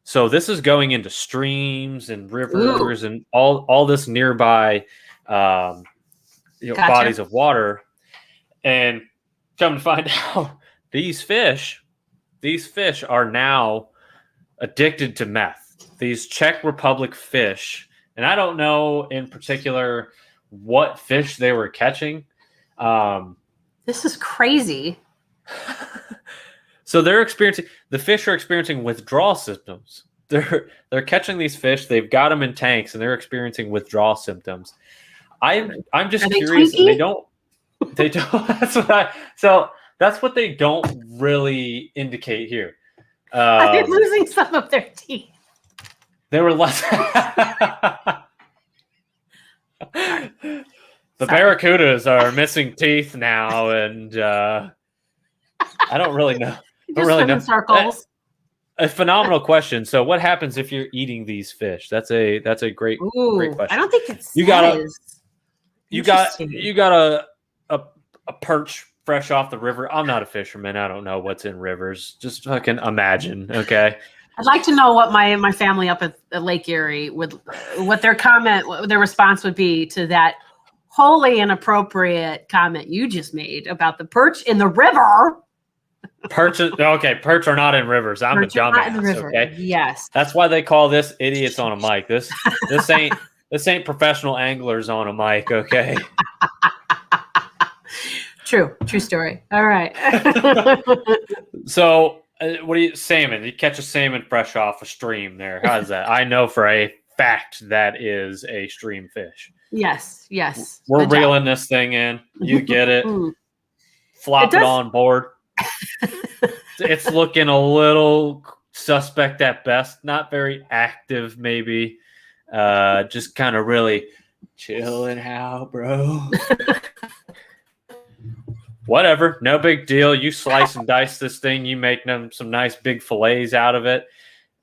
So this is going into streams and rivers and all this nearby bodies of water. And come to find out, these fish are now addicted to meth. These Czech Republic fish, and I don't know in particular what fish they were catching. This is crazy. So the fish are experiencing withdrawal symptoms. They're catching these fish. They've got them in tanks, and they're experiencing withdrawal symptoms. I'm just curious. They don't. That's what they don't really indicate here. Are they losing some of their teeth? They were less. The barracudas are missing teeth now, and I don't really know. Circles. A phenomenal question. So, what happens if you're eating these fish? That's a great question. I don't think it's you got a a perch fresh off the river. I'm not a fisherman. I don't know what's in rivers. Just fucking imagine, okay? I'd like to know what my family up at Lake Erie what their response would be to that wholly inappropriate comment you just made about the perch in the river. Perch are not in rivers. I'm perch a dumbass. Okay, yes, that's why they call this idiots on a mic. This ain't professional anglers on a mic. Okay. True story. All right. So, what do you salmon? You catch a salmon fresh off a stream. There, how's that? I know for a fact that is a stream fish. Yes. We're reeling this thing in. You get it. Flop it on board. It's looking a little suspect at best. Not very active, maybe. Just kind of really chilling out, bro. Whatever, no big deal. You slice and dice this thing. You make them some nice big fillets out of it.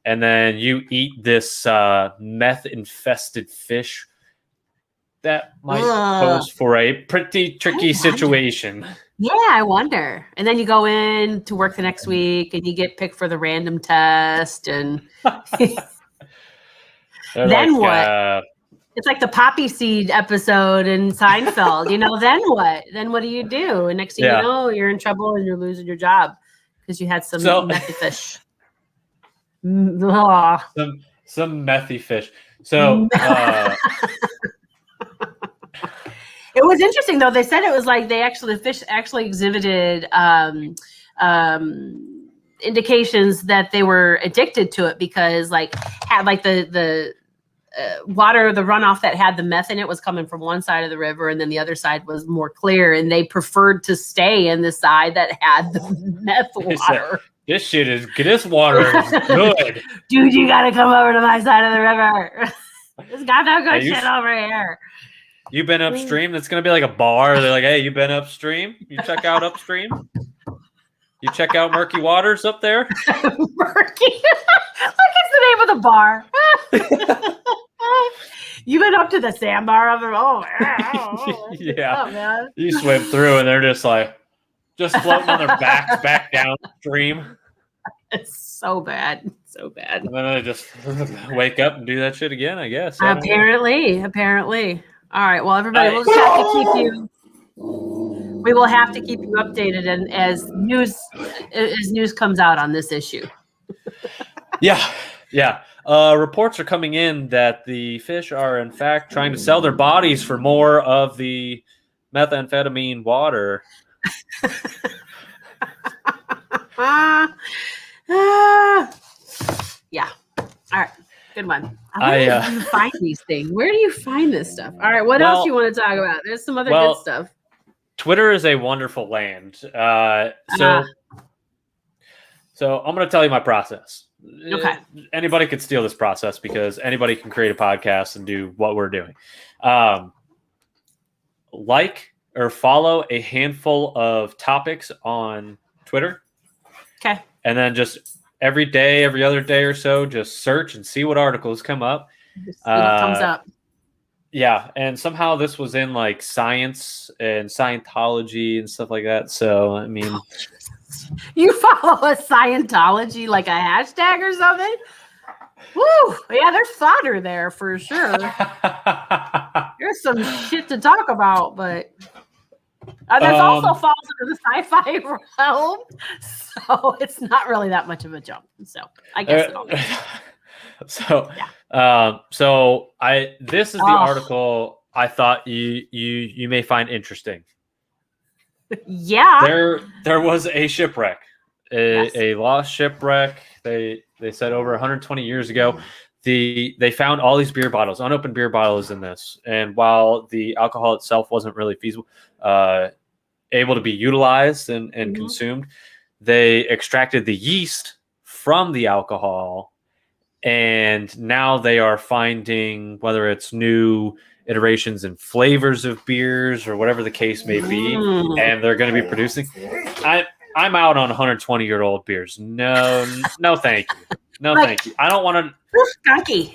And then you eat this meth-infested fish. That might pose for a pretty tricky situation. Yeah, I wonder. And then you go in to work the next week and you get picked for the random test. And then what? It's like the poppy seed episode in Seinfeld. Then what? Then what do you do? And next thing you know, you're in trouble and you're losing your job because you had some methy fish. Some methy fish. So it was interesting though. They said it was like the fish actually exhibited indications that they were addicted to it because had the water, the runoff that had the meth in it was coming from one side of the river and then the other side was more clear and they preferred to stay in the side that had the meth water. This water is good. Dude, you got to come over to my side of the river. It's got no good shit over here. You been upstream? That's going to be like a bar. They're like, hey, you been upstream? You check out upstream? You check out Murky Waters up there? Murky? Look, it's the name of the bar. You went up to the sandbar of it. Yeah. Oh, man. You swim through and they're just floating on their backs back downstream. It's so bad. So bad. And then they just wake up and do that shit again, I guess. Apparently. All right. Well, everybody, we'll just have to keep you. We will have to keep you updated and as news comes out on this issue. Yeah. Reports are coming in that the fish are in fact trying to sell their bodies for more of the methamphetamine water. Yeah. All right. Good one. Where do you find these things? Where do you find this stuff? All right. What else do you want to talk about? There's some other good stuff. Twitter is a wonderful land. So I'm going to tell you my process. Okay. Anybody could steal this process because anybody can create a podcast and do what we're doing. Like or follow a handful of topics on Twitter. Okay. And then just every day, every other day or so, just search and see what articles come up. Just see what comes up. Yeah. And somehow this was in like science and Scientology and stuff like that. So, I mean. You follow a Scientology, like a hashtag or something? Woo! Yeah, there's fodder there for sure. There's some shit to talk about, but that also falls into the sci-fi realm, so it's not really that much of a jump. So I guess it'll be. This is the article I thought you may find interesting. Yeah. There was a shipwreck, a lost shipwreck. They said over 120 years ago. They found all these beer bottles, unopened beer bottles in this. And while the alcohol itself wasn't really feasible, able to be utilized and consumed, they extracted the yeast from the alcohol. And now they are finding whether it's new iterations and flavors of beers or whatever the case may be. And they're going to be producing. I'm out on 120-year-old beers. No, thank you. No, thank you. I don't want to. A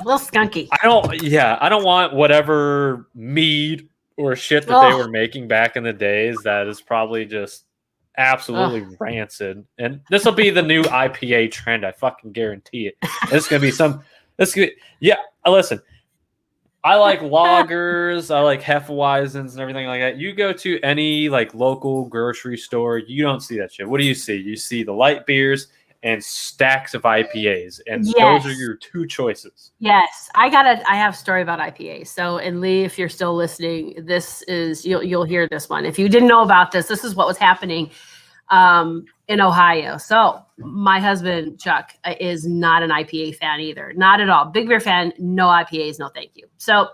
little skunky. I don't want whatever mead or shit that they were making back in the days that is probably just absolutely rancid. And this will be the new IPA trend. I fucking guarantee it. It's gonna be listen. I like lagers, I like Hefeweizens and everything like that. You go to any like local grocery store, you don't see that shit. What do you see? You see the light beers and stacks of IPAs, and those are your two choices. Yes, I have a story about IPAs. So, and Lee, if you're still listening, this is you'll hear this one. If you didn't know about this is what was happening in Ohio. So my husband, Chuck, is not an IPA fan either. Not at all. Big beer fan, no IPAs, no thank you. So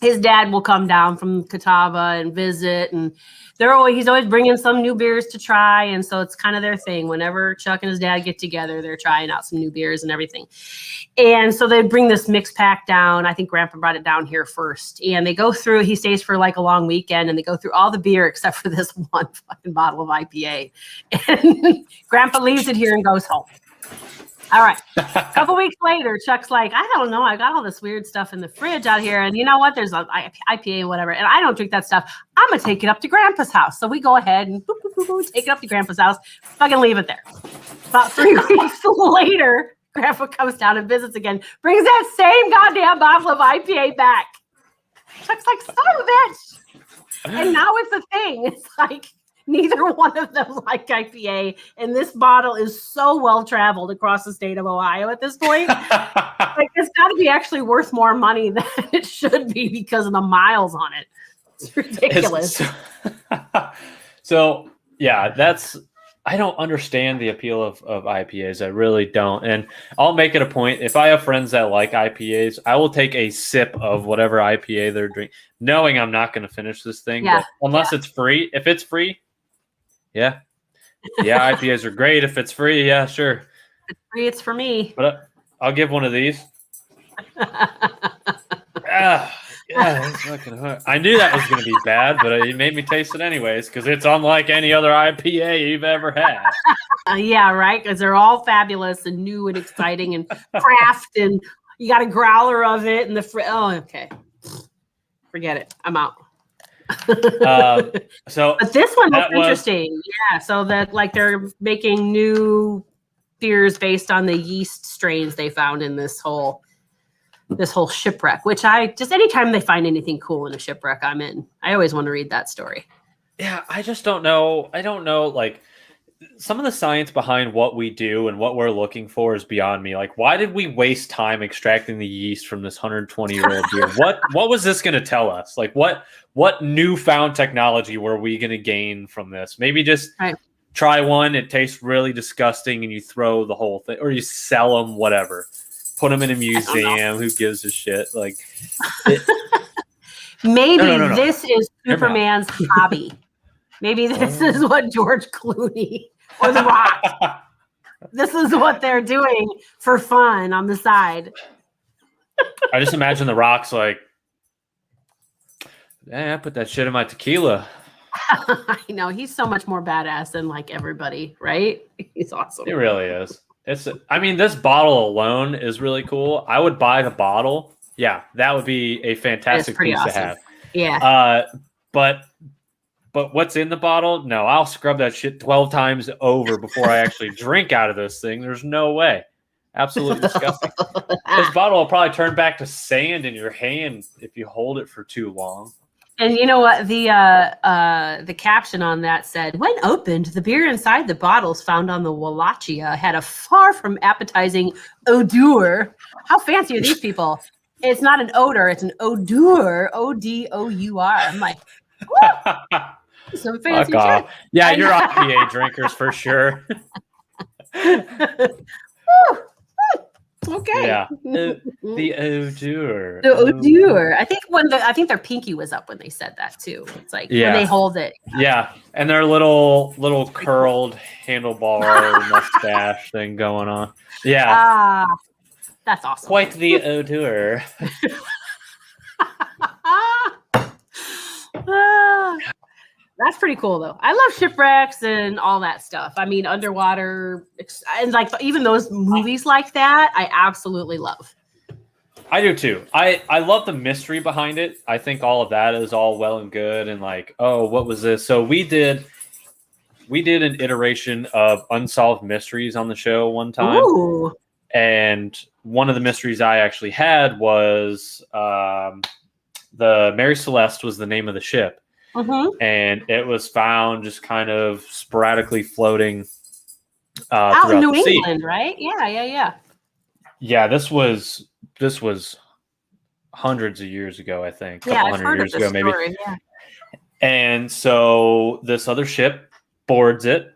his dad will come down from Catawba and visit, and he's always bringing some new beers to try. And so it's kind of their thing. Whenever Chuck and his dad get together, they're trying out some new beers and everything. And so they bring this mix pack down. I think Grandpa brought it down here first. And they go through, he stays for like a long weekend, and they go through all the beer except for this one fucking bottle of IPA. And Grandpa leaves it here and goes home. All right. A couple weeks later, Chuck's like, I don't know. I got all this weird stuff in the fridge out here. And you know what? There's an IPA and whatever. And I don't drink that stuff. I'm going to take it up to Grandpa's house. So we go ahead and take it up to Grandpa's house. Fucking leave it there. About 3 weeks later, Grandpa comes down and visits again. Brings that same goddamn bottle of IPA back. Chuck's like, son of a bitch. And now it's a thing. It's like, neither one of them like IPA, and this bottle is so well traveled across the state of Ohio at this point. Like, it's got to be actually worth more money than it should be because of the miles on it. It's ridiculous. So yeah, I don't understand the appeal of IPAs. I really don't. And I'll make it a point. If I have friends that like IPAs, I will take a sip of whatever IPA they're drinking, knowing I'm not going to finish this thing. Yeah. But unless it's free. If it's free, yeah, IPAs are great. If it's free, yeah, sure. If it's free, it's for me. But I'll give one of these. It's fucking hard. I knew that was going to be bad, but it made me taste it anyways because it's unlike any other IPA you've ever had. Yeah, right? Because they're all fabulous and new and exciting and craft, and you got a growler of it and okay. Forget it. I'm out. But this one looks interesting. Yeah, so that like they're making new beers based on the yeast strains they found in this whole shipwreck, which anytime they find anything cool in a shipwreck, I'm in. I always want to read that story. Yeah, I just don't know. I don't know, like, some of the science behind what we do and what we're looking for is beyond me. Like, why did we waste time extracting the yeast from this 120-year-old beer? What was this going to tell us? Like, what newfound technology were we going to gain from this? Maybe just try one. It tastes really disgusting, and you throw the whole thing, or you sell them, whatever. Put them in a museum. Who gives a shit? Like, maybe this is Superman's hobby. Maybe this is what George Clooney or The Rock. This is what they're doing for fun on the side. I just imagine The Rock's like, I put that shit in my tequila. I know, he's so much more badass than like everybody, right? He's awesome. He really is. This bottle alone is really cool. I would buy the bottle. Yeah, that would be a fantastic piece to have. Yeah. But what's in the bottle? No, I'll scrub that shit 12 times over before I actually drink out of this thing. There's no way. Absolutely disgusting. This bottle will probably turn back to sand in your hand if you hold it for too long. And you know what? The caption on that said, when opened, the beer inside the bottles found on the Wallachia had a far from appetizing odor. How fancy are these people? It's not an odor, it's an odor. O-D-O-U-R. I'm like, some fancy shit. Yeah, you're IPA drinkers for sure. Okay. Yeah. The odor. The odor. I think their pinky was up when they said that too. It's like when they hold it. Yeah. And their little curled handlebar mustache thing going on. Yeah. That's awesome. Quite the odor. That's pretty cool though. I love shipwrecks and all that stuff. I mean, underwater and like even those movies like that, I absolutely love. I do too. I love the mystery behind it. I think all of that is all well and good. And like, oh, what was this? So we did an iteration of unsolved mysteries on the show one time. Ooh. And one of the mysteries I actually had was the Mary Celeste was the name of the ship. Mm-hmm. And it was found just kind of sporadically floating out in New the sea. England, right? Yeah. Yeah, this was hundreds of years ago, I think. Yeah, I've heard years ago, maybe. Story, yeah. And so this other ship boards it.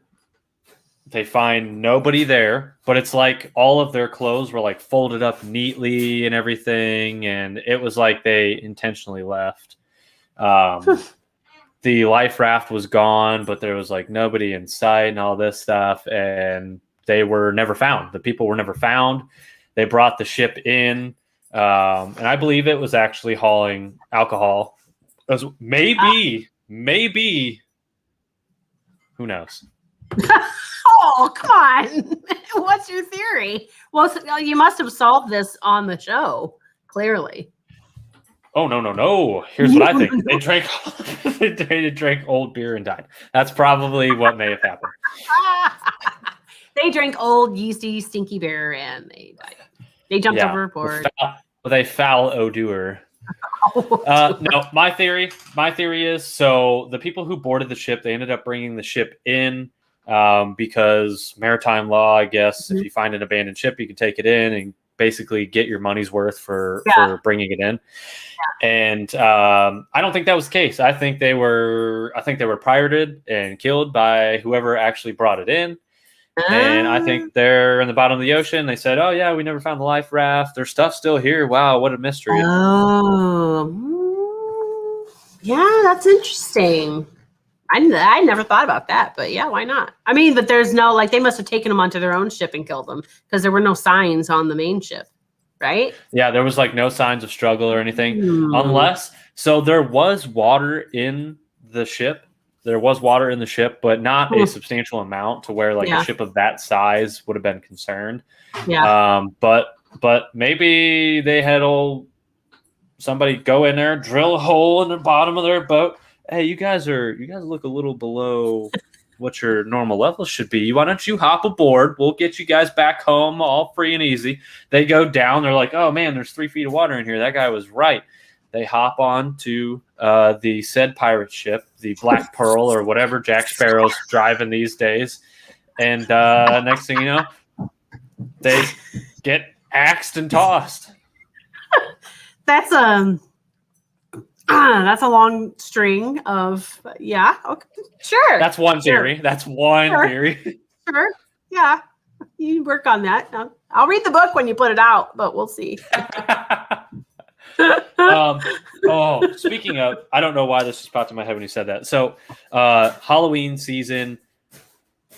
They find nobody there, but it's like all of their clothes were like folded up neatly and everything, and it was like they intentionally left. The life raft was gone, but there was like nobody in sight and all this stuff, and they were never found. The people were never found. They brought the ship in, and I believe it was actually hauling alcohol. Maybe, who knows? Oh, come on. What's your theory? Well, you must have solved this on the show, clearly. Oh, no. Here's what I think. They drank old beer and died. That's probably what may have happened. They drank old, yeasty, stinky beer and they died. They jumped overboard. With a foul odor. No, my theory is, so the people who boarded the ship, they ended up bringing the ship in because maritime law, I guess, if you find an abandoned ship, you can take it in and basically get your money's worth for bringing it in. Yeah. And I don't think that was the case. I think they were pirated and killed by whoever actually brought it in. And I think they're in the bottom of the ocean. They said, oh, yeah, we never found the life raft. Their stuff's still here. Wow, what a mystery. Oh, yeah, that's interesting. I never thought about that, but yeah, why not? I mean, but there's no, like, they must have taken them onto their own ship and killed them because there were no signs on the main ship, right? Yeah, there was like no signs of struggle or anything. Unless, so there was water in the ship. There was water in the ship, but not a substantial amount to where like a ship of that size would have been concerned. Yeah. But maybe they had somebody go in there, drill a hole in the bottom of their boat. Hey, you guys look a little below what your normal level should be. Why don't you hop aboard? We'll get you guys back home all free and easy. They go down. They're like, oh man, there's 3 feet of water in here. That guy was right. They hop on to the said pirate ship, the Black Pearl or whatever Jack Sparrow's driving these days. And next thing you know, they get axed and tossed. That's a long string of, okay, sure. That's one theory. That's one theory. Sure. Yeah. You work on that. I'll read the book when you put it out, but we'll see. Speaking of, I don't know why this just popped in my head when you said that. So, Halloween season,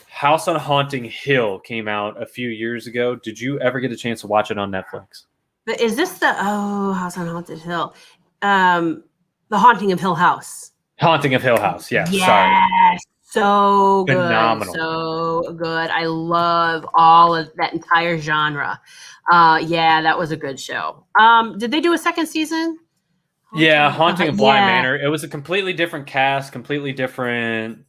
House on Haunting Hill came out a few years ago. Did you ever get a chance to watch it on Netflix? Is this House on Haunted Hill? The Haunting of Hill House. Haunting of Hill House. Yes. Yes. So good. Phenomenal. So good. I love all of that entire genre. That was a good show. Did they do a second season? Haunting of Bly Manor. It was a completely different cast, completely different.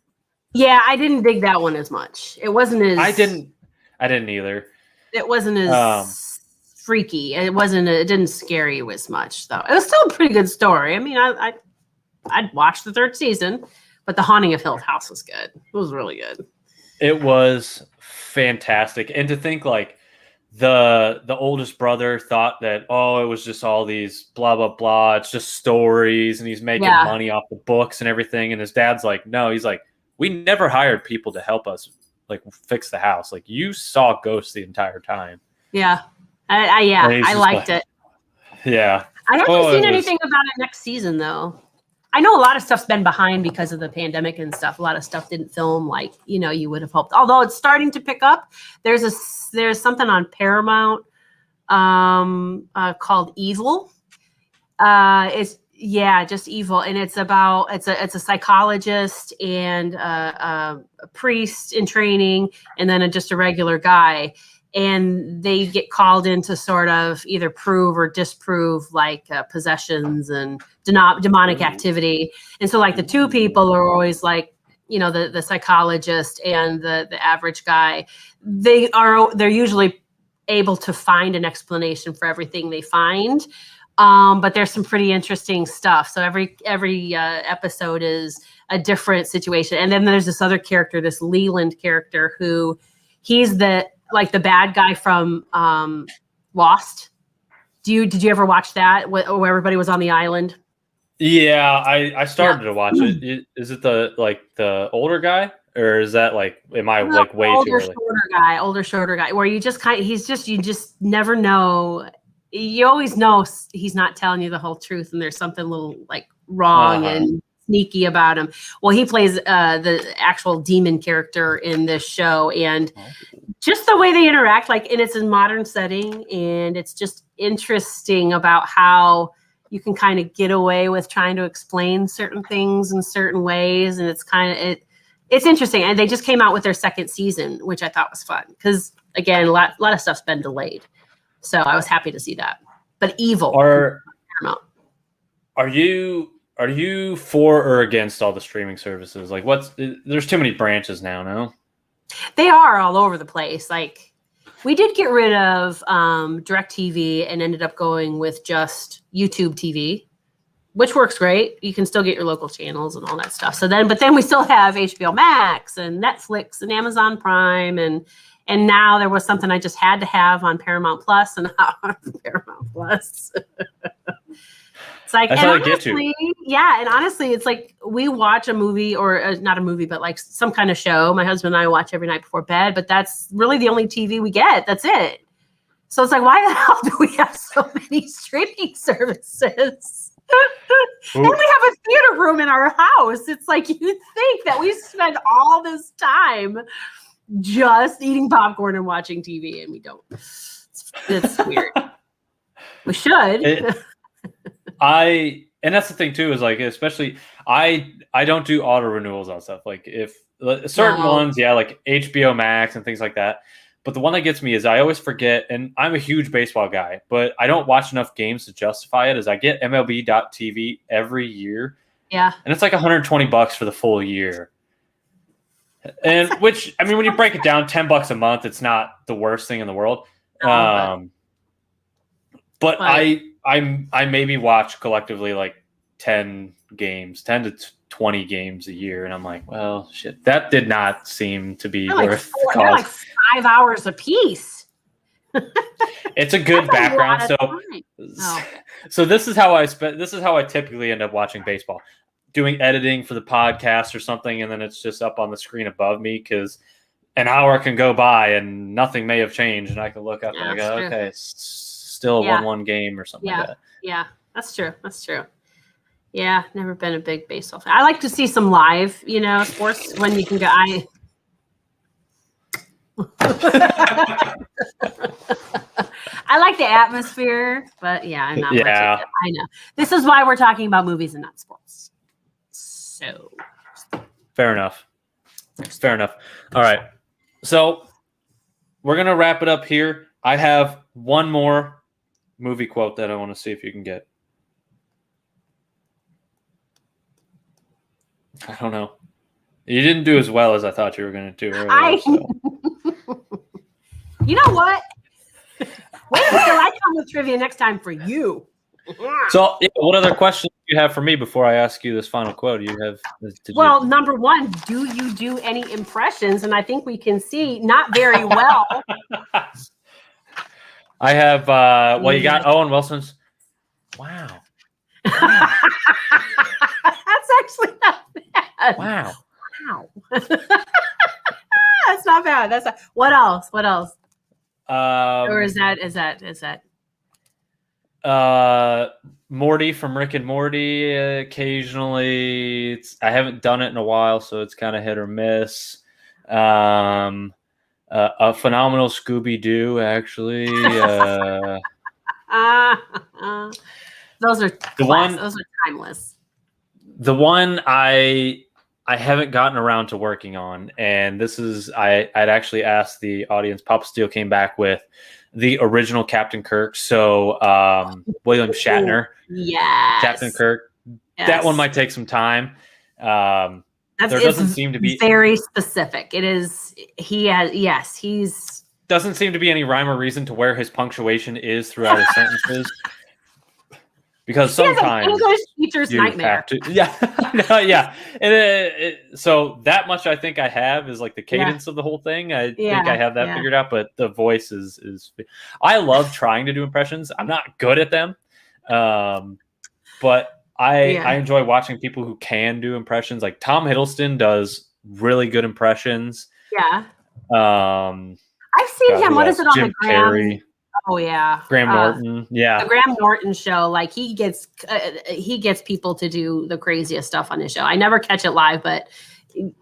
Yeah, I didn't dig that one as much. It wasn't as I didn't either. It wasn't as freaky. It didn't scare you as much though. It was still a pretty good story. I mean, I'd watch the third season, but the Haunting of Hill House was good. It was really good. It was fantastic. And to think like the oldest brother thought that, it was just all these blah, blah, blah. It's just stories and he's making money off the books and everything. And his dad's like, no, he's like, we never hired people to help us like fix the house. Like you saw ghosts the entire time. Yeah. I liked it. Yeah. I haven't seen anything about it next season though. I know a lot of stuff's been behind because of the pandemic and stuff. A lot of stuff didn't film like, you would have hoped. Although it's starting to pick up. There's something on Paramount called Evil. It's just Evil, and it's about it's a psychologist and a priest in training, and then just a regular guy. and they get called in to sort of either prove or disprove like possessions and demonic activity. And so like the two people are always like, the psychologist and the average guy. They're usually able to find an explanation for everything they find. But there's some pretty interesting stuff. So every episode is a different situation. And then there's this other character, this Leland character, who he's the bad guy from Lost. Did you ever watch that where everybody was on the island? Yeah, I started to watch it. Is it the older guy, or is that am I way too early? Older, shorter guy, where you just you just never know. You always know he's not telling you the whole truth, and there's something a little wrong and sneaky about him. Well, he plays the actual demon character in this show, and just the way they interact, and it's a modern setting, and it's just interesting about how you can kind of get away with trying to explain certain things in certain ways, and it's interesting. And they just came out with their second season, which I thought was fun because again, a lot of stuff's been delayed. So I was happy to see that. But evil. Are you for or against all the streaming services? There's too many branches now, no? They are all over the place. We did get rid of DirecTV and ended up going with just YouTube TV, which works great. You can still get your local channels and all that stuff. But then we still have HBO Max and Netflix and Amazon Prime and now there was something I just had to have on Paramount Plus and on Paramount Plus. It's that's how I get you. Yeah, and honestly, it's we watch a movie or not a movie, but some kind of show. My husband and I watch every night before bed, but that's really the only TV we get. That's it. So it's why the hell do we have so many streaming services? And we have a theater room in our house. It's you'd think that we spend all this time just eating popcorn and watching TV, and we don't. It's weird. We should. And that's the thing too, is especially I don't do auto renewals on stuff. If certain ones, like HBO Max and things like that. But the one that gets me is I always forget, and I'm a huge baseball guy, but I don't watch enough games to justify it, is I get MLB.TV every year. Yeah. And it's $120 for the full year. And which, when you break it down, $10 a month, it's not the worst thing in the world. But I maybe watch collectively 10 to 20 games a year, and I'm well, shit, that did not seem to be worth the cost. 5 hours a piece. It's a good background. So this is how I typically end up watching baseball, doing editing for the podcast or something, and then it's just up on the screen above me because an hour can go by and nothing may have changed, and I can look up and I go, okay, it's still a 1-1 game or something like that. Yeah, that's true. Yeah, never been a big baseball fan. I like to see some live, sports when you can go. I like the atmosphere, but I'm not much into it. I know. This is why we're talking about movies and not sports. So fair enough. All right. So we're gonna wrap it up here. I have one more movie quote that I want to see if you can get. I don't know. You didn't do as well as I thought you were going to do earlier. You know what? Wait until I come with trivia next time for you. So, what other questions do you have for me before I ask you this final quote? Number one, do you do any impressions? And I think we can see not very well. I have. You got Owen Wilson's. Wow. That's actually not bad. Wow. That's not bad. That's not. What else? Or is that? Morty from Rick and Morty. Occasionally, I haven't done it in a while, so it's kind of hit or miss. A phenomenal Scooby-Doo, actually. Those are timeless. The one I I haven't gotten around to working on, and this is I'd actually asked the audience. Papa Steele came back with the original Captain Kirk, so William Shatner, yes, Captain Kirk. Yes. That one might take some time. There doesn't seem to be very specific. It is he's doesn't seem to be any rhyme or reason to where his punctuation is throughout his sentences. Because sometimes English teacher's nightmare. Yeah. And so that much I think I have is like the cadence of the whole thing. I think I have that figured out, but the voice is. I love trying to do impressions. I'm not good at them, but I enjoy watching people who can do impressions. Like Tom Hiddleston does really good impressions. Yeah. I've seen him. What is it on Jim the Graham? Carrey. Oh yeah, Graham Norton. Yeah, the Graham Norton show. Like he gets people to do the craziest stuff on his show. I never catch it live, but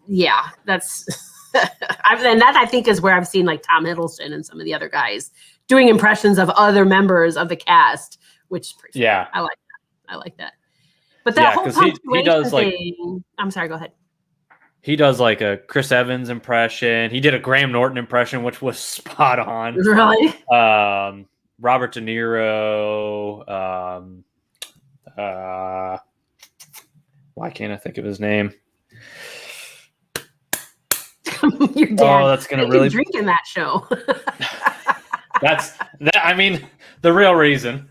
yeah, that's and that I think is where I've seen like Tom Hiddleston and some of the other guys doing impressions of other members of the cast, which I like that. But that whole punctuation he does thing. I'm sorry. Go ahead. He does like a Chris Evans impression. He did a Graham Norton impression, which was spot on. Really? Robert De Niro. Why can't I think of his name? Your dad. Oh, that's gonna really drink in that show. That's that. I mean, the real reason.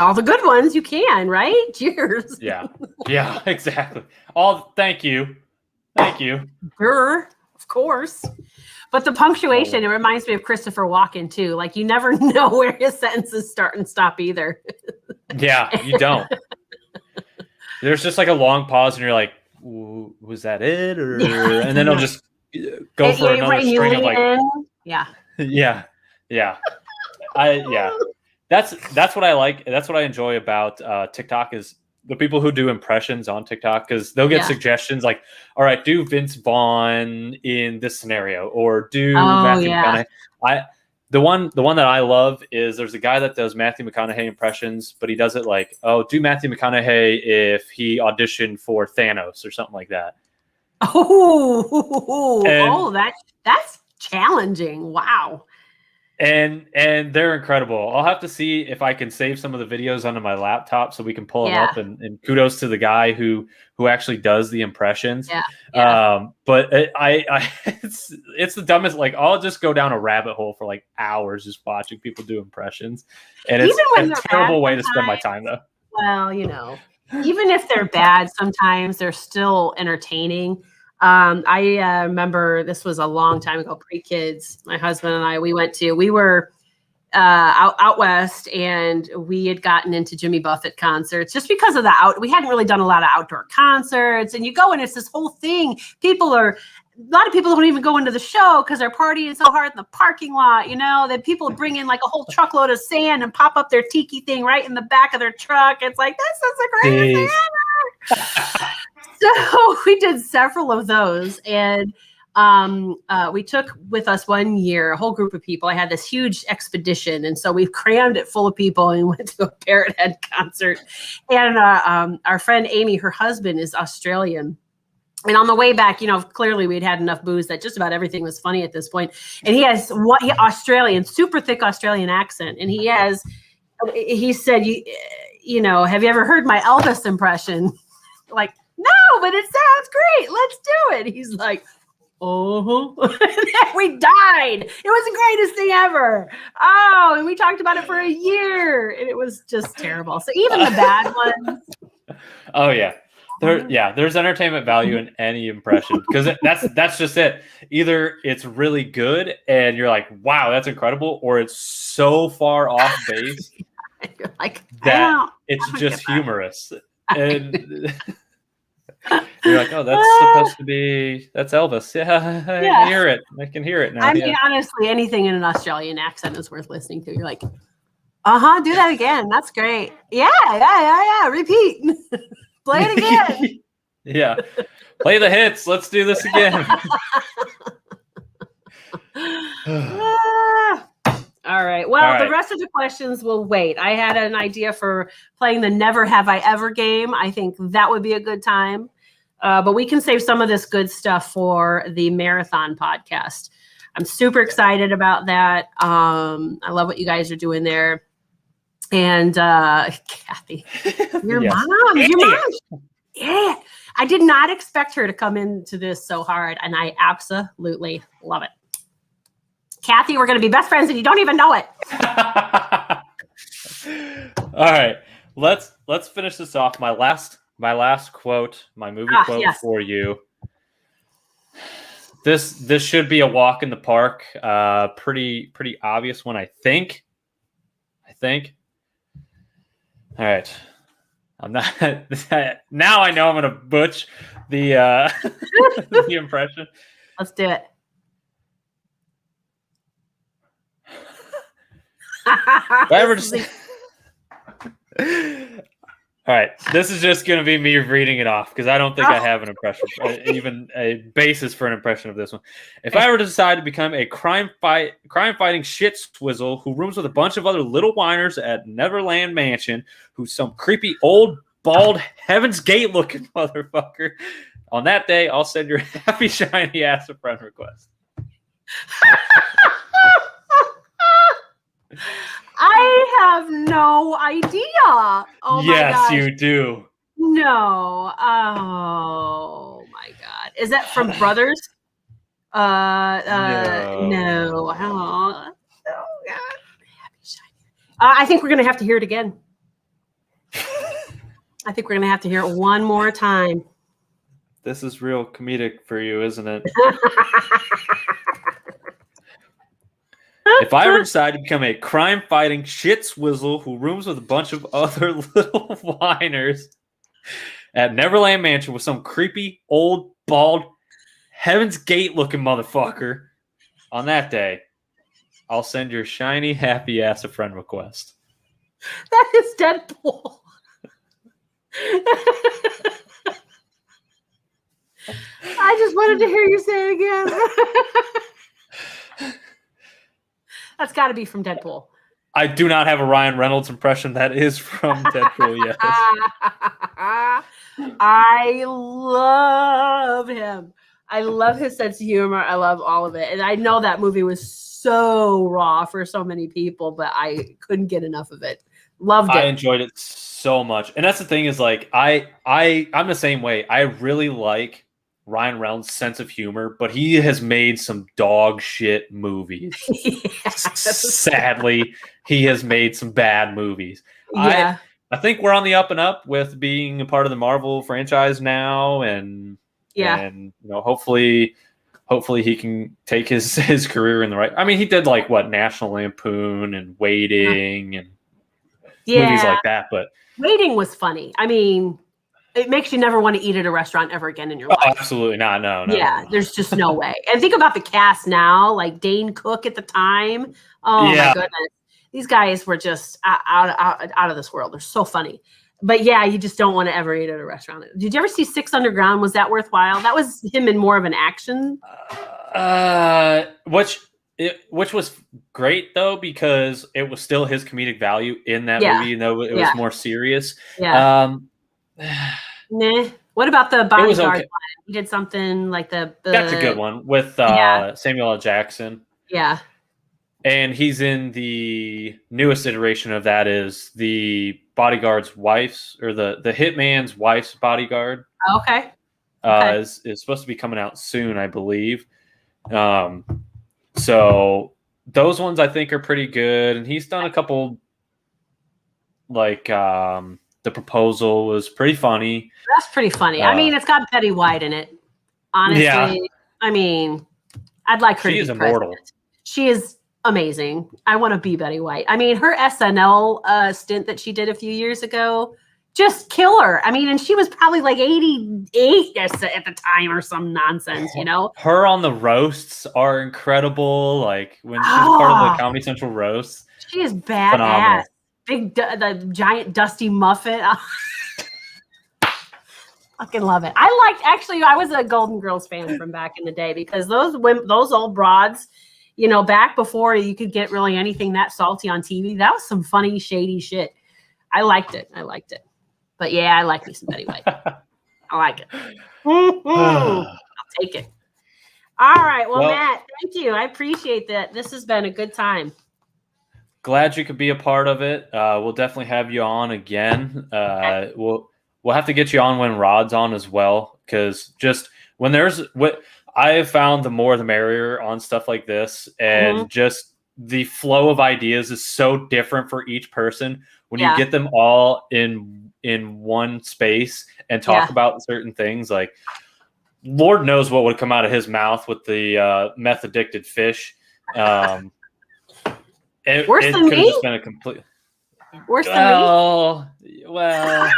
All the good ones you can, right? Cheers. Yeah, exactly. Thank you. Sure, of course. But the punctuation, it reminds me of Christopher Walken too. Like you never know where his sentences start and stop either. Yeah, you don't. There's just like a long pause and you're like, was that it? And then it'll just go for another string of like, yeah. That's what I like. That's what I enjoy about TikTok is the people who do impressions on TikTok, because they'll get suggestions like, all right, do Vince Vaughn in this scenario or do Matthew McConaughey. The one that I love is there's a guy that does Matthew McConaughey impressions, but he does it like, do Matthew McConaughey if he auditioned for Thanos or something like that. That's challenging. Wow. And they're incredible. I'll have to see if I can save some of the videos onto my laptop so we can pull them up. And kudos to the guy who actually does the impressions. But it's the dumbest. Like I'll just go down a rabbit hole for like hours just watching people do impressions, and it's a terrible way to spend my time though. Well, even if they're bad, sometimes they're still entertaining. I remember this was a long time ago, pre-kids. My husband and I, we were out west, and we had gotten into Jimmy Buffett concerts just because of we hadn't really done a lot of outdoor concerts, and you go and it's this whole thing. A lot of people don't even go into the show because they're partying so hard in the parking lot, that people bring in like a whole truckload of sand and pop up their tiki thing right in the back of their truck. It's like, this is the greatest thing ever. So we did several of those, and we took with us one year a whole group of people. I had this huge expedition, and so we crammed it full of people and went to a Parrot Head concert. And our friend Amy, her husband is Australian. And on the way back, clearly we'd had enough booze that just about everything was funny at this point. And he has super thick Australian accent. And he said, have you ever heard my Elvis impression? Like, no, but it sounds great. Let's do it. He's like, we died. It was the greatest thing ever. Oh, and we talked about it for a year, and it was just terrible. So even the bad ones. Oh yeah. There's entertainment value in any impression, because that's just it. Either it's really good and you're like, wow, that's incredible, or it's so far off base you're like, that it's just humorous. And you're like, oh, that's supposed to be, that's Elvis. Yeah, I can hear it. I can hear it now. I mean, honestly, anything in an Australian accent is worth listening to. You're like, do that again. That's great. Yeah. Repeat. Play it again. Yeah. Play the hits. Let's do this again. All right. Well, the rest of the questions will wait. I had an idea for playing the Never Have I Ever game. I think that would be a good time. But we can save some of this good stuff for the marathon podcast. I'm super excited about that. I love what you guys are doing there. And Kathy, your Yes. mom. Yeah. I did not expect her to come into this so hard, and I absolutely love it. Kathy, we're going to be best friends, and you don't even know it. All right, let's finish this off. My last quote, my movie quote for you. This should be a walk in the park. Pretty obvious one, I think. All right. I'm not. Now I know I'm gonna butch the the impression. Let's do it. All right, this is just gonna be me reading it off because I don't think I have an impression, even a basis for an impression of this one. If I were to decide to become a crime-fighting shit swizzle who rooms with a bunch of other little whiners at Neverland Mansion, who's some creepy old bald Heaven's Gate looking motherfucker, on that day I'll send your happy shiny ass a friend request. I have no idea. Oh yes, my gosh. you do. No. Oh my God. Is that from Brothers? No. Oh, God. I think we're gonna have to hear it again. I think we're gonna have to hear it one more time. This is real comedic for you, isn't it? If I ever decide to become a crime-fighting shit swizzle who rooms with a bunch of other little whiners at Neverland Mansion with some creepy, old, bald, Heaven's Gate-looking motherfucker, on that day, I'll send your shiny, happy ass a friend request. That is Deadpool. I just wanted to hear you say it again. That's got to be from Deadpool. I do not have a Ryan Reynolds impression. That is from Deadpool, yes. I love him. I love his sense of humor. I love all of it. And I know that movie was so raw for so many people, but I couldn't get enough of it. Loved it. I enjoyed it so much. And that's the thing is, like, I'm the same way. I really like Ryan Reynolds' sense of humor, but he has made some dog shit movies. Yes. Sadly, he has made some bad movies. Yeah. I think we're on the up and up with being a part of the Marvel franchise now, and you know, hopefully he can take his career in the right. I mean, he did like National Lampoon and Waiting and movies like that, but Waiting was funny. I mean, it makes you never want to eat at a restaurant ever again in your life. Absolutely not. No. Yeah, there's just no way. And think about the cast now, like Dane Cook at the time. Oh my goodness, these guys were just out of this world. They're so funny. But yeah, you just don't want to ever eat at a restaurant. Did you ever see Six Underground? Was that worthwhile? That was him in more of an action. Which was great though, because it was still his comedic value in that movie, even though it was more serious. Yeah. Nah. What about the Bodyguard one? He did something like the That's a good one with Samuel L. Jackson. Yeah. And he's in the newest iteration of that, is the bodyguard's wife's, or the hitman's wife's bodyguard. Okay. Is supposed to be coming out soon, I believe. So those ones I think are pretty good. And he's done a couple, like The Proposal was pretty funny. That's pretty funny. I mean, it's got Betty White in it. Honestly, yeah. I mean, I'd like her to be immortal. president. She is amazing. I want to be Betty White. I mean, her SNL stint that she did a few years ago, just killer. I mean, and she was probably like 88 at the time or some nonsense, you know? Her on the roasts are incredible. Like when she's part of the Comedy Central roasts. She is badass. Phenomenal. The giant dusty muffin. Fucking love it. I was a Golden Girls fan from back in the day, because those old broads, you know, back before you could get really anything that salty on TV, that was some funny, shady shit. I liked it. But yeah, I like me some Betty White. I like it. I'll take it. All right. Well, Matt, thank you. I appreciate that. This has been a good time. Glad you could be a part of it. We'll definitely have you on again. Okay. We'll have to get you on when Rod's on as well, because just when there's what I have found, the more the merrier on stuff like this, and just the flow of ideas is so different for each person. When you get them all in one space and talk about certain things, like Lord knows what would come out of his mouth with the meth addicted fish. Worse than could have me? just been a complete. Worse than me? Well.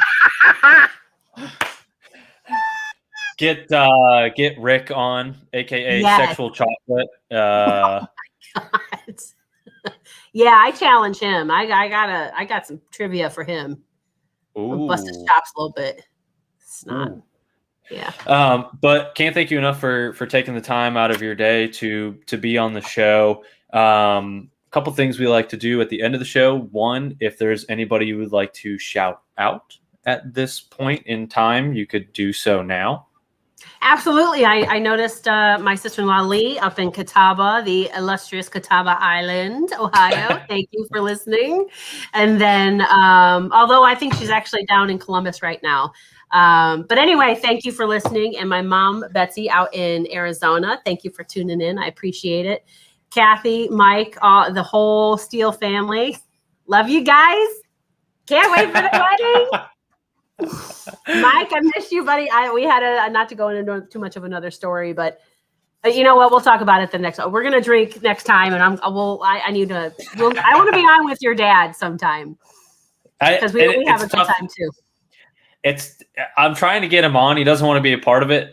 Get Rick on, aka Sexual Chocolate. Oh my God. Yeah, I challenge him. I got some trivia for him. I'll bust his chops a little bit. It's not. Yeah. But can't thank you enough for taking the time out of your day to be on the show. Couple things we like to do at the end of the show. One, if there's anybody you would like to shout out at this point in time, you could do so now. Absolutely. I noticed my sister-in-law Lee up in Catawba, the illustrious Catawba Island, Ohio. Thank you for listening. And then, although I think she's actually down in Columbus right now. But anyway, thank you for listening. And my mom, Betsy, out in Arizona. Thank you for tuning in. I appreciate it. Kathy, Mike, the whole Steele family. Love you guys. Can't wait for the wedding. Mike, I miss you, buddy. We had not to go into too much of another story, but you know what? We'll talk about it the next. We're gonna drink next time, and I want to be on with your dad sometime because we have a good time too. I'm trying to get him on. He doesn't want to be a part of it.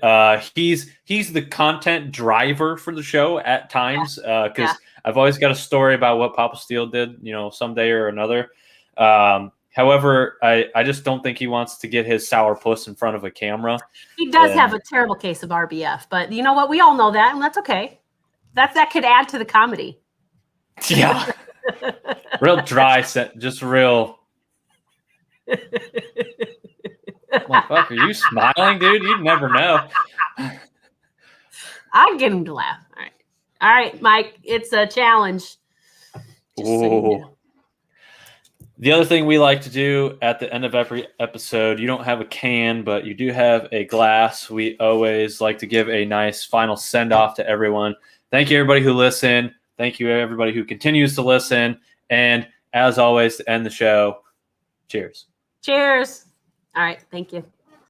He's the content driver for the show at times because I've always got a story about what Papa Steele did, someday or another. However, I just don't think he wants to get his sourpuss in front of a camera. He does have a terrible case of RBF, but you know what? We all know that, and that's okay. That could add to the comedy. Yeah. Real dry set, just real. Like, fuck, are you smiling, dude? You'd never know. I'll get him to laugh. All right, Mike. It's a challenge. The other thing we like to do at the end of every episode, you don't have a can, but you do have a glass. We always like to give a nice final send-off to everyone. Thank you, everybody who listened. Thank you, everybody who continues to listen. And as always, to end the show, cheers. Cheers. All right. Thank you.